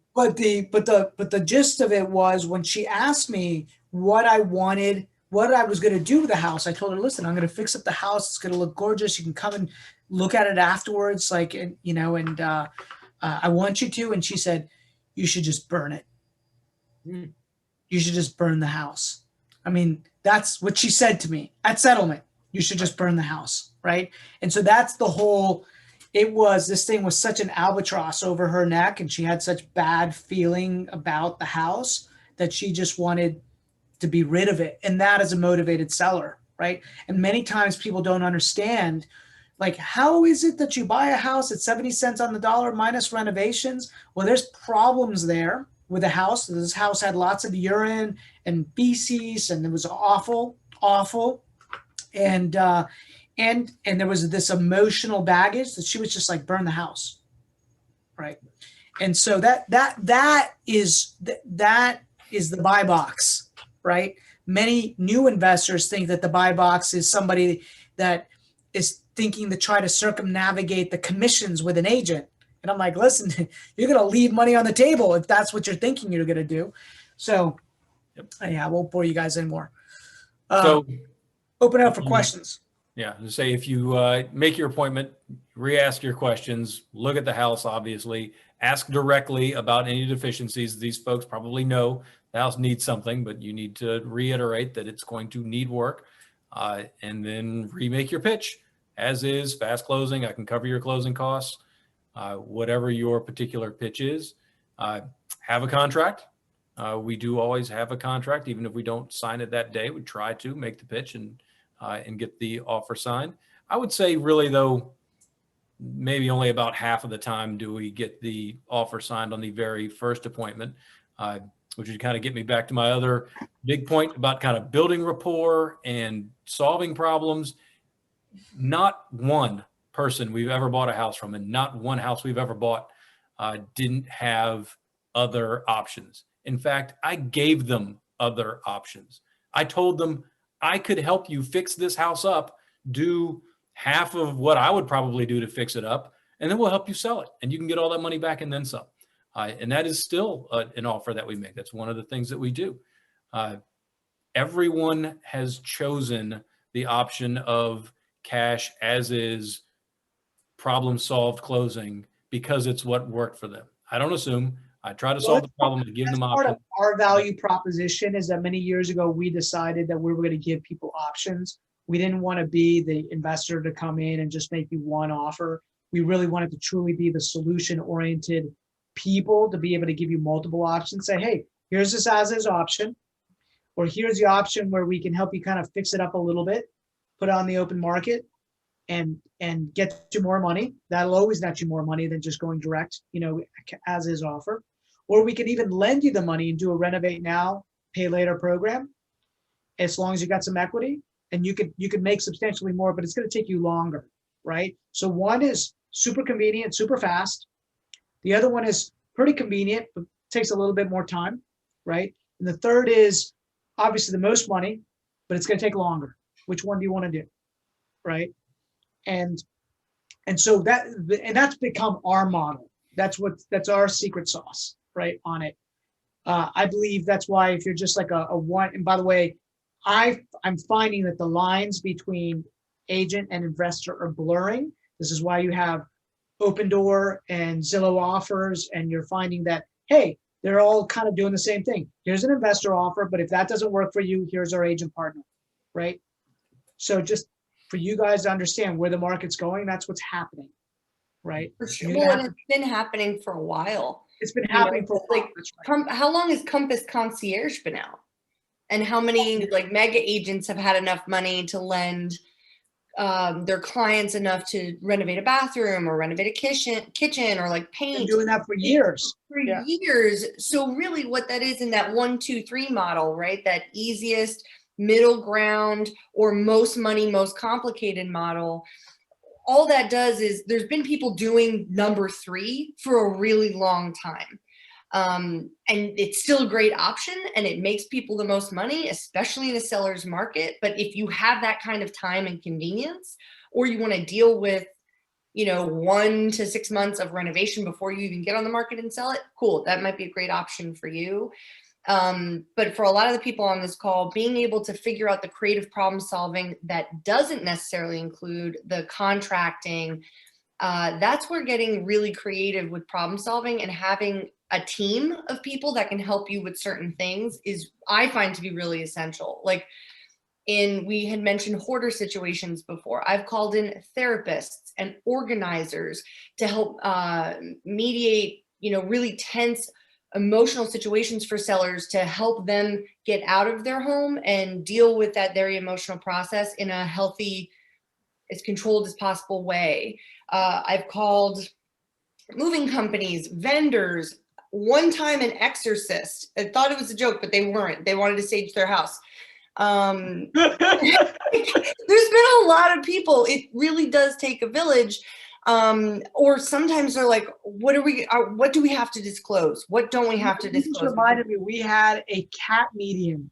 gist of it was, when she asked me what I wanted, what I was going to do with the house, I told her, "Listen, I'm going to fix up the house. It's going to look gorgeous. You can come and look at it afterwards, like, and I want you to." And she said, "You should just burn it. You should just burn the house." I mean, that's what she said to me at settlement. You should just burn the house, right? And so that's the whole. This thing was such an albatross over her neck, and she had such bad feeling about the house that she just wanted to be rid of it. And that is a motivated seller, right? And many times people don't understand, like, how is it that you buy a house at 70 cents on the dollar minus renovations? Well, there's problems there with the house. This house had lots of urine and feces, and it was awful. And there was this emotional baggage that she was just like, burn the house, right? And so that is the buy box, right? Many new investors think that the buy box is somebody that is thinking to try to circumnavigate the commissions with an agent. And I'm like, listen, you're going to leave money on the table if that's what you're thinking you're going to do. So yeah, I won't bore you guys anymore. So open it up for questions. Yeah, to say, if you make your appointment, re-ask your questions, look at the house, obviously, ask directly about any deficiencies. These folks probably know the house needs something, but you need to reiterate that it's going to need work, and then remake your pitch as is, fast closing. I can cover your closing costs. whatever your particular pitch is, have a contract. We do always have a contract, even if we don't sign it that day. We try to make the pitch and get the offer signed. I would say really though, maybe only about half of the time do we get the offer signed on the very first appointment, which would kind of get me back to my other big point about kind of building rapport and solving problems. Not one person we've ever bought a house from, and not one house we've ever bought didn't have other options. In fact, I gave them other options. I told them I could help you fix this house up, do half of what I would probably do to fix it up, and then we'll help you sell it. And you can get all that money back and then some. And that is still an offer that we make. That's one of the things that we do. Everyone has chosen the option of cash as is, problem solved closing, because it's what worked for them. I don't assume. I try to solve the problem and give them Part options. of our value proposition is that many years ago, we decided that we were going to give people options. We didn't want to be the investor to come in and just make you one offer. We really wanted to truly be the solution-oriented people to be able to give you multiple options. Say, hey, here's this as is option, or here's the option where we can help you kind of fix it up a little bit, put it on the open market, and get you more money. That'll always net you more money than just going direct, as is offer. Or we can even lend you the money and do a renovate now, pay later program, as long as you got some equity, and you could make substantially more, but it's going to take you longer, right? So one is super convenient, super fast. The other one is pretty convenient, but takes a little bit more time, right? And the third is obviously the most money, but it's going to take longer. Which one do you want to do, right? And so that's become our model. That's our secret sauce, right, on it. I believe that's why if you're just like a one, and by the way, I'm finding that the lines between agent and investor are blurring. This is why you have Open Door and Zillow offers, and you're finding that, hey, they're all kind of doing the same thing. Here's an investor offer, but if that doesn't work for you, here's our agent partner, right? So just for you guys to understand where the market's going, that's what's happening, right? For sure. Well, and it's been happening for a while. It's been happening for a while. Like, how long has Compass Concierge been out? And how many like mega agents have had enough money to lend their clients enough to renovate a bathroom or renovate a kitchen or like paint? Been doing that for years. Years. So really what that is in that 1, 2, 3 model, right? That easiest, middle ground, or most money, most complicated model. All that does is there's been people doing number 3 for a really long time. And it's still a great option and it makes people the most money, especially in a seller's market. But if you have that kind of time and convenience, or you want to deal with, 1 to 6 months of renovation before you even get on the market and sell it, cool. That might be a great option for you. But for a lot of the people on this call, being able to figure out the creative problem solving that doesn't necessarily include the contracting, that's where getting really creative with problem solving and having a team of people that can help you with certain things is, I find, to be really essential. Like we had mentioned hoarder situations before. I've called in therapists and organizers to help mediate, really tense emotional situations for sellers to help them get out of their home and deal with that very emotional process in a healthy, as controlled as possible way. I've called moving companies, vendors, one time an exorcist. I thought it was a joke, but they weren't. They wanted to sage their house. There's been a lot of people. It really does take a village. Or sometimes they're like, what do we have to disclose? What don't we have to disclose? This reminded me, we had a cat medium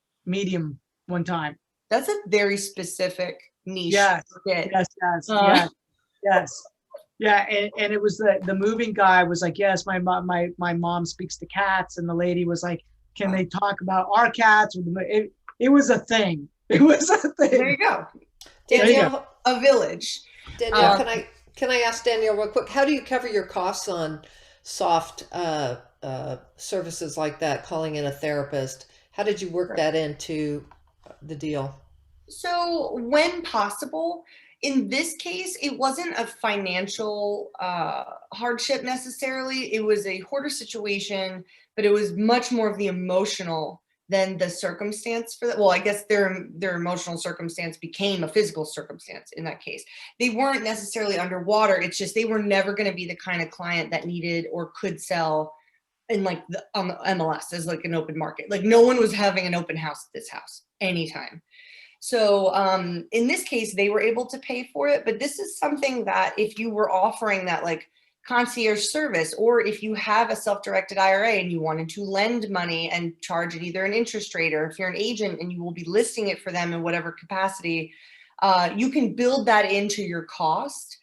one time. That's a very specific niche. Yes. Yeah, and it was the moving guy was like, yes, my mom speaks to cats, and the lady was like, can they talk about our cats? It was a thing. It was a thing. There you go, Danielle. A village. Danielle, can I ask Danielle real quick? How do you cover your costs on soft services like that? Calling in a therapist. How did you work that into the deal? So when possible, In this case, it wasn't a financial hardship necessarily. It was a hoarder situation, but it was much more of the emotional than the circumstance for that. Well, I guess their emotional circumstance became a physical circumstance in that case. They weren't necessarily underwater. It's just they were never going to be the kind of client that needed or could sell in like on the MLS as like an open market. Like no one was having an open house at this house anytime. So in this case, they were able to pay for it. But this is something that if you were offering that like concierge service, or if you have a self-directed IRA and you wanted to lend money and charge it either an interest rate, or if you're an agent and you will be listing it for them in whatever capacity, you can build that into your cost,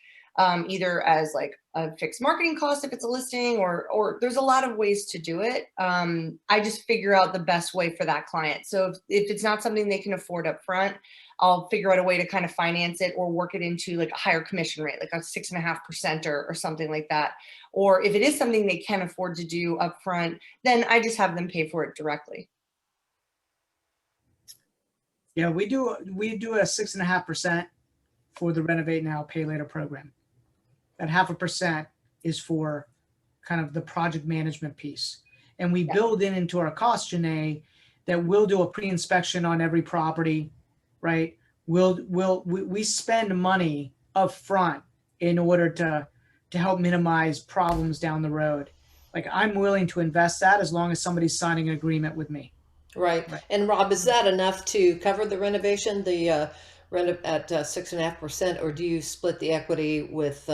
either as like a fixed marketing cost if it's a listing, or there's a lot of ways to do it. I just figure out the best way for that client. So if it's not something they can afford up front, I'll figure out a way to kind of finance it or work it into like a higher commission rate, like a 6.5% or something like that. Or if it is something they can afford to do up front, then I just have them pay for it directly. Yeah, we do a 6.5% for the Renovate Now, Pay Later program. That 0.5% is for kind of the project management piece. And we build into our cost, Janae, that we'll do a pre-inspection on every property, right? We spend money up front in order to help minimize problems down the road. Like I'm willing to invest that as long as somebody's signing an agreement with me. Right. And Rob, is that enough to cover the renovation, the rent at 6.5%, or do you split the equity with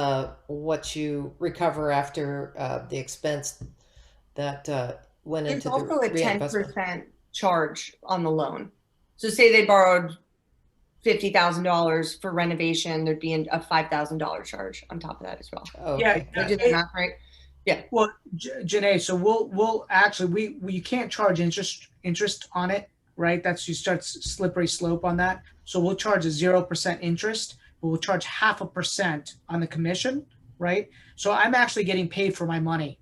what you recover after the expense that went into the There's also a reinvestment? 10% charge on the loan. So say they borrowed $50,000 for renovation, there'd be a $5,000 charge on top of that as well. Okay. Did I do the math right? Yeah. Well, Janae, so we'll actually, you can't charge interest on it, right? That's, you start slippery slope on that. So we'll charge a 0% interest, but we'll charge 0.5% on the commission, right? So I'm actually getting paid for my money,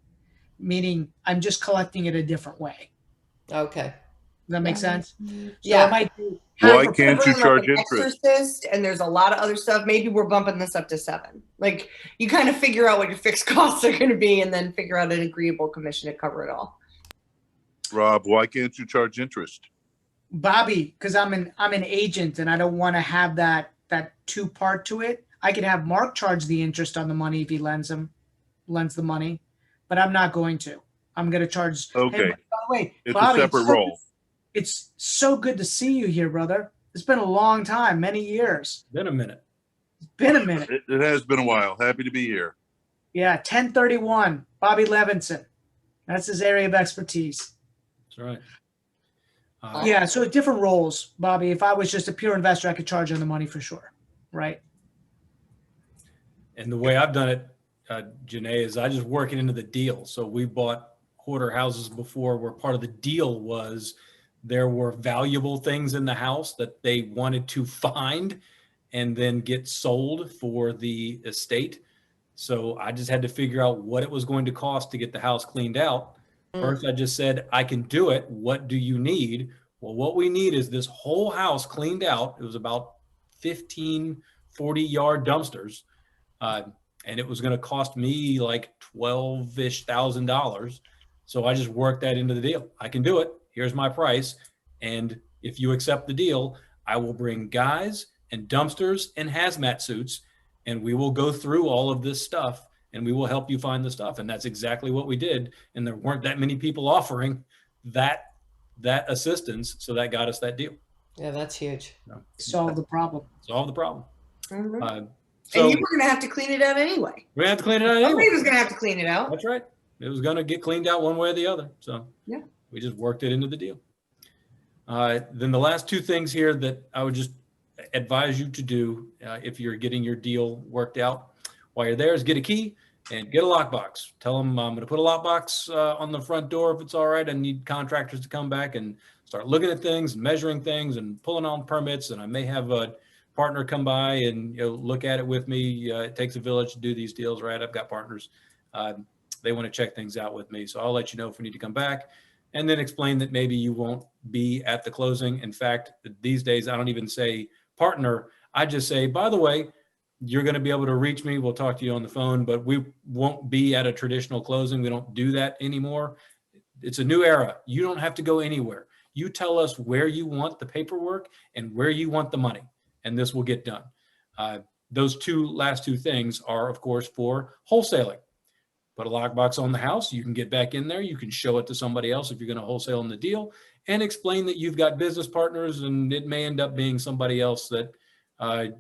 meaning I'm just collecting it a different way. Okay. Does that make sense? Yeah. So I might do Why half a- can't you Like charge an interest? Exorcist, and there's a lot of other stuff. Maybe we're bumping this up to 7. Like you kind of figure out what your fixed costs are going to be, and then figure out an agreeable commission to cover it all. Rob, why can't you charge interest? Bobby, because I'm an agent and I don't want to have that 2-part to it. I could have Mark charge the interest on the money if he lends the money, but I'm not going to. I'm going to charge. Okay. Hey, by the way, It's Bobby, a separate role. It's so good to see you here, brother. It's been a long time, many years. Been a minute. It's been a minute. It has been a while. Happy to be here. Yeah, 1031, Bobby Levinson. That's his area of expertise. That's right. Yeah, so different roles, Bobby. If I was just a pure investor, I could charge on the money for sure, right? And the way I've done it, Janae, is I just work it into the deal. So we bought hoarder houses before where part of the deal was there were valuable things in the house that they wanted to find and then get sold for the estate. So I just had to figure out what it was going to cost to get the house cleaned out. First, I just said, I can do it. What do you need? Well, what we need is this whole house cleaned out. It was about 15, 40-yard dumpsters. And it was going to cost me like $12,000-ish. So I just worked that into the deal. I can do it. Here's my price. And if you accept the deal, I will bring guys and dumpsters and hazmat suits, and we will go through all of this stuff and we will help you find the stuff. And that's exactly what we did. And there weren't that many people offering that assistance. So that got us that deal. Yeah, that's huge. Solve the problem. Solve the problem. Mm-hmm. So And you were going to have to clean it out anyway. we're going to have to clean it out Somebody anyway. was going to have to clean it out. That's right. It was going to get cleaned out one way or the other. So Yeah. we just worked it into the deal. Then the last 2 things here that I would just advise you to do if you're getting your deal worked out while you're there is get a key and get a lockbox. Tell them I'm going to put a lockbox on the front door if it's all right. I need contractors to come back and start looking at things and measuring things and pulling on permits. And I may have a partner come by and look at it with me. It takes a village to do these deals, right? I've got partners. They want to check things out with me. So I'll let you know if we need to come back, and then explain that maybe you won't be at the closing. In fact, these days, I don't even say partner. I just say, by the way, you're going to be able to reach me. We'll talk to you on the phone, but we won't be at a traditional closing. We don't do that anymore. It's a new era. You don't have to go anywhere. You tell us where you want the paperwork and where you want the money, and this will get done. Those last two things are, of course, for wholesaling. Put a lockbox on the house. You can get back in there. You can show it to somebody else if you're going to wholesale in the deal, and explain that you've got business partners, and it may end up being somebody else that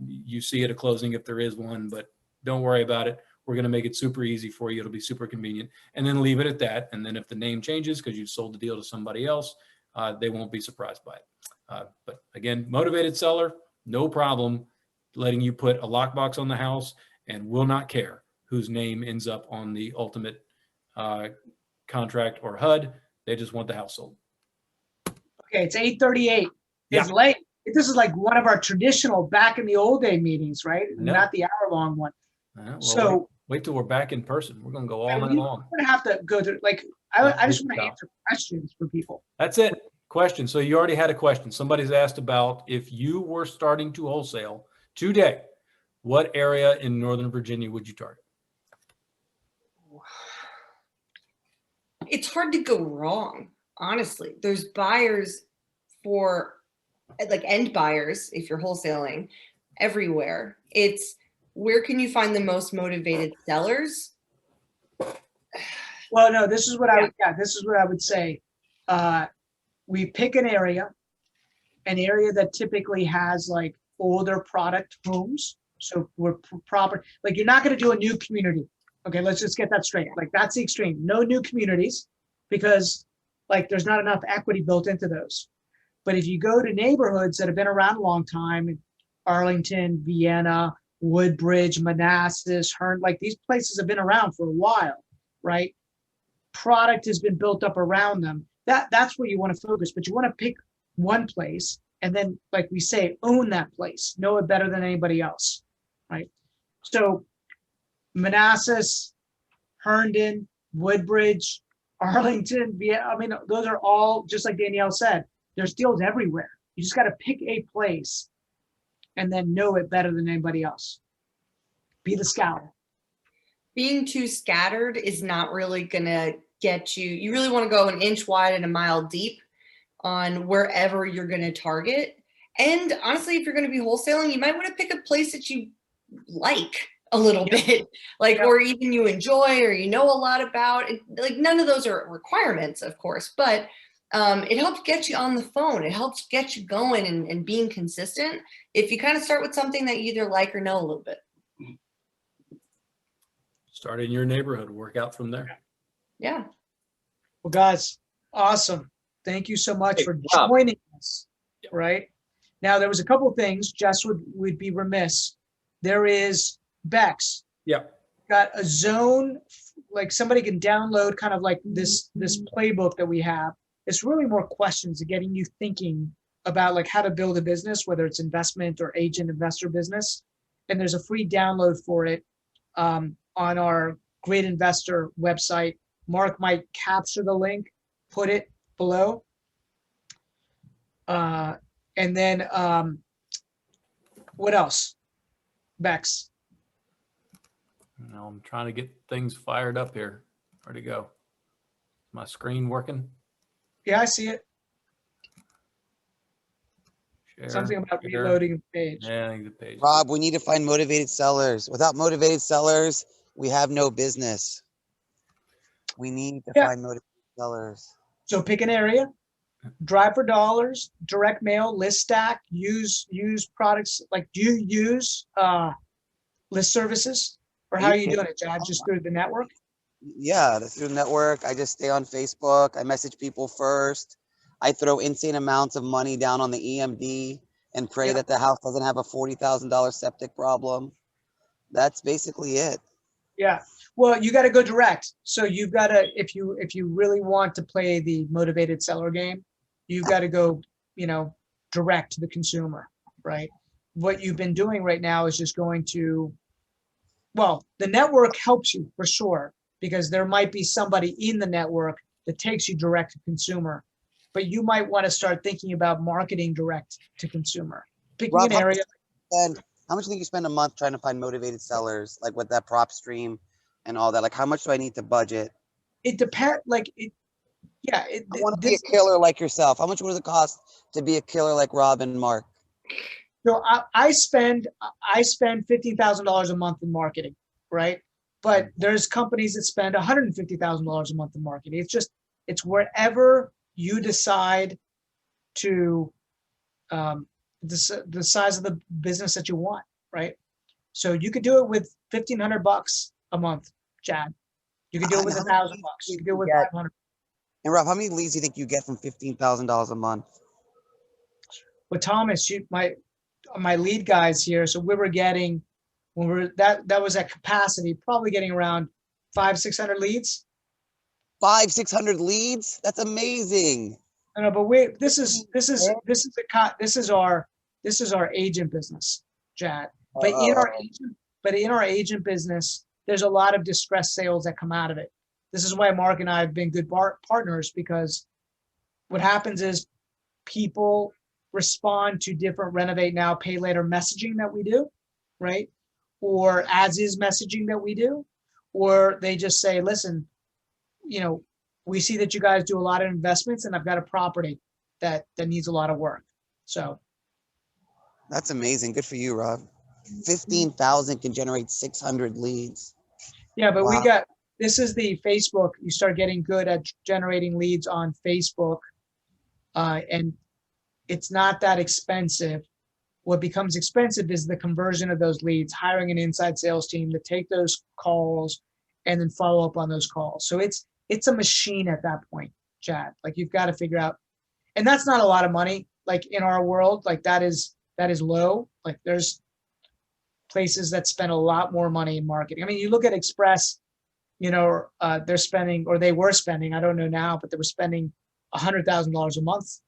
you see at a closing if there is one, but don't worry about it. We're going to make it super easy for you. It'll be super convenient, and then leave it at that. And then if the name changes because you sold the deal to somebody else, they won't be surprised by it. But again, motivated seller, no problem letting you put a lockbox on the house, and will not care whose name ends up on the ultimate contract or HUD. They just want the house sold. Okay, it's 8:38. It's Yeah. late. This is like one of our traditional back in the old day meetings, right? No. Not the hour-long one. Well, So wait till we're back in person. We're going to go all I night mean, long. we're gonna have to go through, like, I just want to answer questions for people. That's it. Question. So you already had a question. Somebody's asked about if you were starting to wholesale today, what area in Northern Virginia would you target? It's hard to go wrong, honestly. There's buyers for, like, end buyers if you're wholesaling everywhere. It's where can you find the most motivated sellers? Well, no, this is what this is what I would say. We pick an area that typically has like older product homes. So we're proper, like, you're not going to do a new community. Okay, let's just get that straight. Like, that's the extreme. No new communities, because like there's not enough equity built into those. But if you go to neighborhoods that have been around a long time, Arlington, Vienna, Woodbridge, Manassas, Hearn, like these places have been around for a while, right? Product has been built up around them. That's where you want to focus, but you want to pick one place and then, like we say, own that place, know it better than anybody else, right? So Manassas, Herndon, Woodbridge, Arlington, I mean, those are all, just like Danielle said, there's deals everywhere. You just got to pick a place and then know it better than anybody else. Be the scout. Being too scattered is not really going to get you. You really want to go an inch wide and a mile deep on wherever you're going to target. And honestly, if you're going to be wholesaling, you might want to pick a place that you like a little bit, like, or even you enjoy, or you know a lot about it. Like, none of those are requirements, of course, but it helps get you on the phone. It helps get you going and being consistent if you kind of start with something that you either like or know a little bit. Start in your neighborhood, work out from there. Yeah. Well, guys, awesome. Thank you so much for joining us. Right now, there was a couple of things. Jess would be remiss. There is Bex. Yeah. Got a zone, like somebody can download kind of like this playbook that we have. It's really more questions of getting you thinking about like how to build a business, whether it's investment or agent investor business. And there's a free download for it on our Great Investor website. Mark might capture the link, put it below. And then what else? Bex. No, I'm trying to get things fired up here. Where'd it go? My screen working? Yeah, I see it. Share, Something about share. reloading the page. Yeah, I think the page. Rob, we need to find motivated sellers. Without motivated sellers, we have no business. We need to find motivated sellers. So pick an area, drive for dollars, direct mail, list stack, use products. Like, do you use list services, or how are you doing it, Chad? Just through the network? Yeah, through the network. I just stay on Facebook. I message people first. I throw insane amounts of money down on the EMD and pray that the house doesn't have a $40,000 septic problem. That's basically it. Yeah. Well, you got to go direct. So you've got to, if you really want to play the motivated seller game, you've got to go, direct to the consumer, right? What you've been doing right now is just going to, well, the network helps you for sure, because there might be somebody in the network that takes you direct to consumer, but you might want to start thinking about marketing direct to consumer. Picking Rob, an area. how how much do you think you spend a month trying to find motivated sellers, like with that prop stream and all that? Like, how much do I need to budget? It depends. Yeah. I want to be a killer like yourself. How much would it cost to be a killer like Rob and Mark? So I spend $15,000 a month in marketing, right? But there's companies that spend $150,000 a month in marketing. It's wherever you decide to the size of the business that you want, right? So you could do it with $1,500 a month, Chad. You could do it with $1,000. You could do it with 500. And Rob, how many leads do you think you get from $15,000 a month? But Thomas, my lead guys here. So we were getting, that was at capacity, probably getting around 500-600 leads. 500-600 leads? That's amazing. I know, but this is our agent business, Chad. But in our agent business, there's a lot of distressed sales that come out of it. This is why Mark and I have been good partners, because what happens is people respond to different renovate now, pay later messaging that we do, right? Or as is messaging that we do, or they just say, listen, we see that you guys do a lot of investments, and I've got a property that needs a lot of work. So that's amazing. Good for you, Rob. 15,000 can generate 600 leads. Yeah, but wow. This is the Facebook. You start getting good at generating leads on Facebook, and it's not that expensive. What becomes expensive is the conversion of those leads, hiring an inside sales team to take those calls and then follow up on those calls. So it's a machine at that point, Chad. Like, you've got to figure out, and that's not a lot of money. Like, in our world, like that is low. Like, there's places that spend a lot more money in marketing. I mean, you look at Express, they're spending, or they were spending, I don't know now, but they were spending $100,000 a month.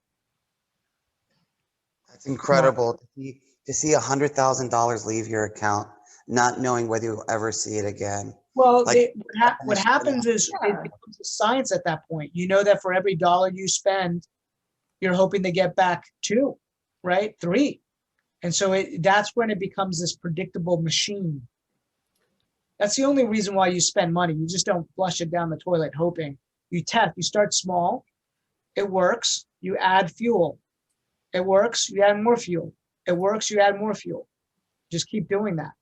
That's incredible to see $100,000 leave your account, not knowing whether you'll ever see it again. Well, what happens is it becomes a science at that point. You know that for every dollar you spend, you're hoping to get back 2, right? 3. And so that's when it becomes this predictable machine. That's the only reason why you spend money. You just don't flush it down the toilet hoping. You test. You start small. It works. You add fuel. It works. You add more fuel. It works. You add more fuel. Just keep doing that.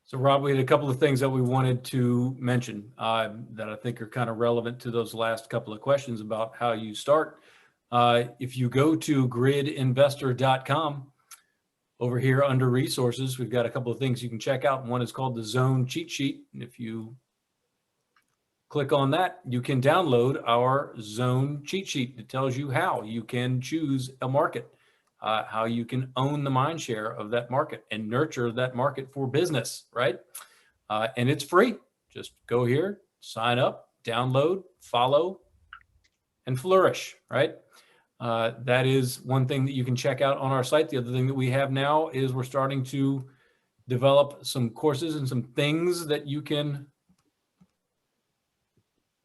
So, Rob, we had a couple of things that we wanted to mention that I think are kind of relevant to those last couple of questions about how you start. If you go to gridinvestor.com, over here under resources, we've got a couple of things you can check out. One is called the Zone Cheat Sheet. And if you click on that, you can download our Zone Cheat Sheet. It tells you how you can choose a market, how you can own the mind share of that market and nurture that market for business, right? And it's free. Just go here, sign up, download, follow, and flourish, right? That is one thing that you can check out on our site. The other thing that we have now is we're starting to develop some courses and some things that you can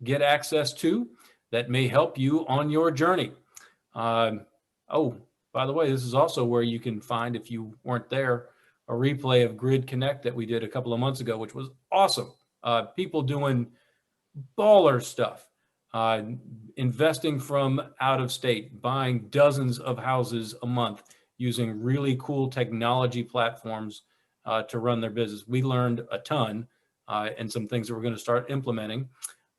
get access to that may help you on your journey. Oh, by the way, this is also where you can find, if you weren't there, a replay of Grid Connect that we did a couple of months ago, which was awesome. People doing baller stuff. Investing from out of state, buying dozens of houses a month, using really cool technology platforms to run their business. We learned a ton and some things that we're going to start implementing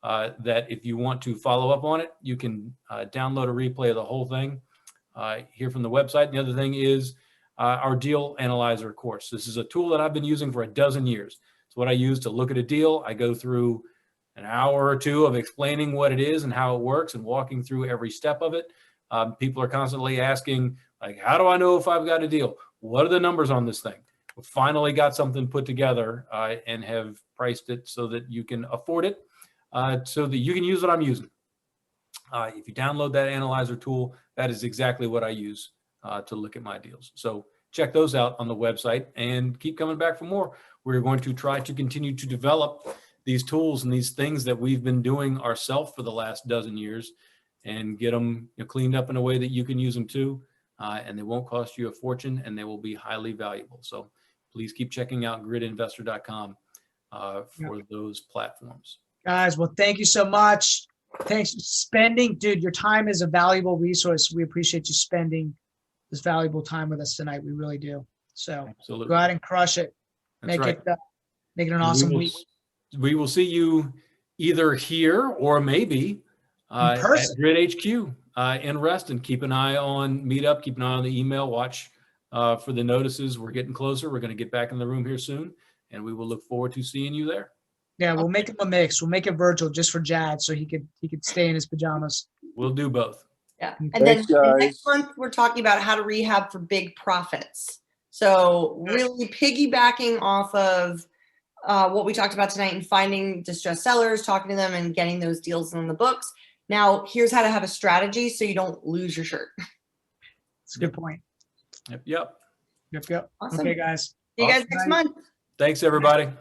that if you want to follow up on it, you can download a replay of the whole thing here from the website. And the other thing is our deal analyzer course. This is a tool that I've been using for a dozen years. It's what I use to look at a deal. I go through an hour or two of explaining what it is and how it works and walking through every step of it. People are constantly asking, like, how do I know if I've got a deal? What are the numbers on this thing? We finally got something put together and have priced it so that you can afford it, so that you can use what I'm using. If you download that analyzer tool, that is exactly what I use to look at my deals. So check those out on the website and keep coming back for more. We're going to try to continue to develop these tools and these things that we've been doing ourselves for the last dozen years and get them cleaned up in a way that you can use them too. and they won't cost you a fortune, and they will be highly valuable. So please keep checking out gridinvestor.com for those platforms. Guys, well, thank you so much. Thanks for spending. Dude, your time is a valuable resource. We appreciate you spending this valuable time with us tonight. We really do. So Absolutely. go out and crush it. That's Make right. make it an awesome week. We will see you either here or maybe at person. Grid HQ in Reston. Keep an eye on Meetup. Keep an eye on the email. Watch for the notices. We're getting closer. We're going to get back in the room here soon, and we will look forward to seeing you there. Yeah, we'll make him a mix. We'll make it virtual just for Jad, so he could stay in his pajamas. We'll do both. Yeah. And Thanks, then guys. next month, we're talking about how to rehab for big profits. So really piggybacking off of what we talked about tonight and finding distressed sellers, talking to them and getting those deals in the books. Now, here's how to have a strategy so you don't lose your shirt. That's a good point. Yep. Yep. Awesome. Okay, guys. See you guys next month. Thanks, everybody.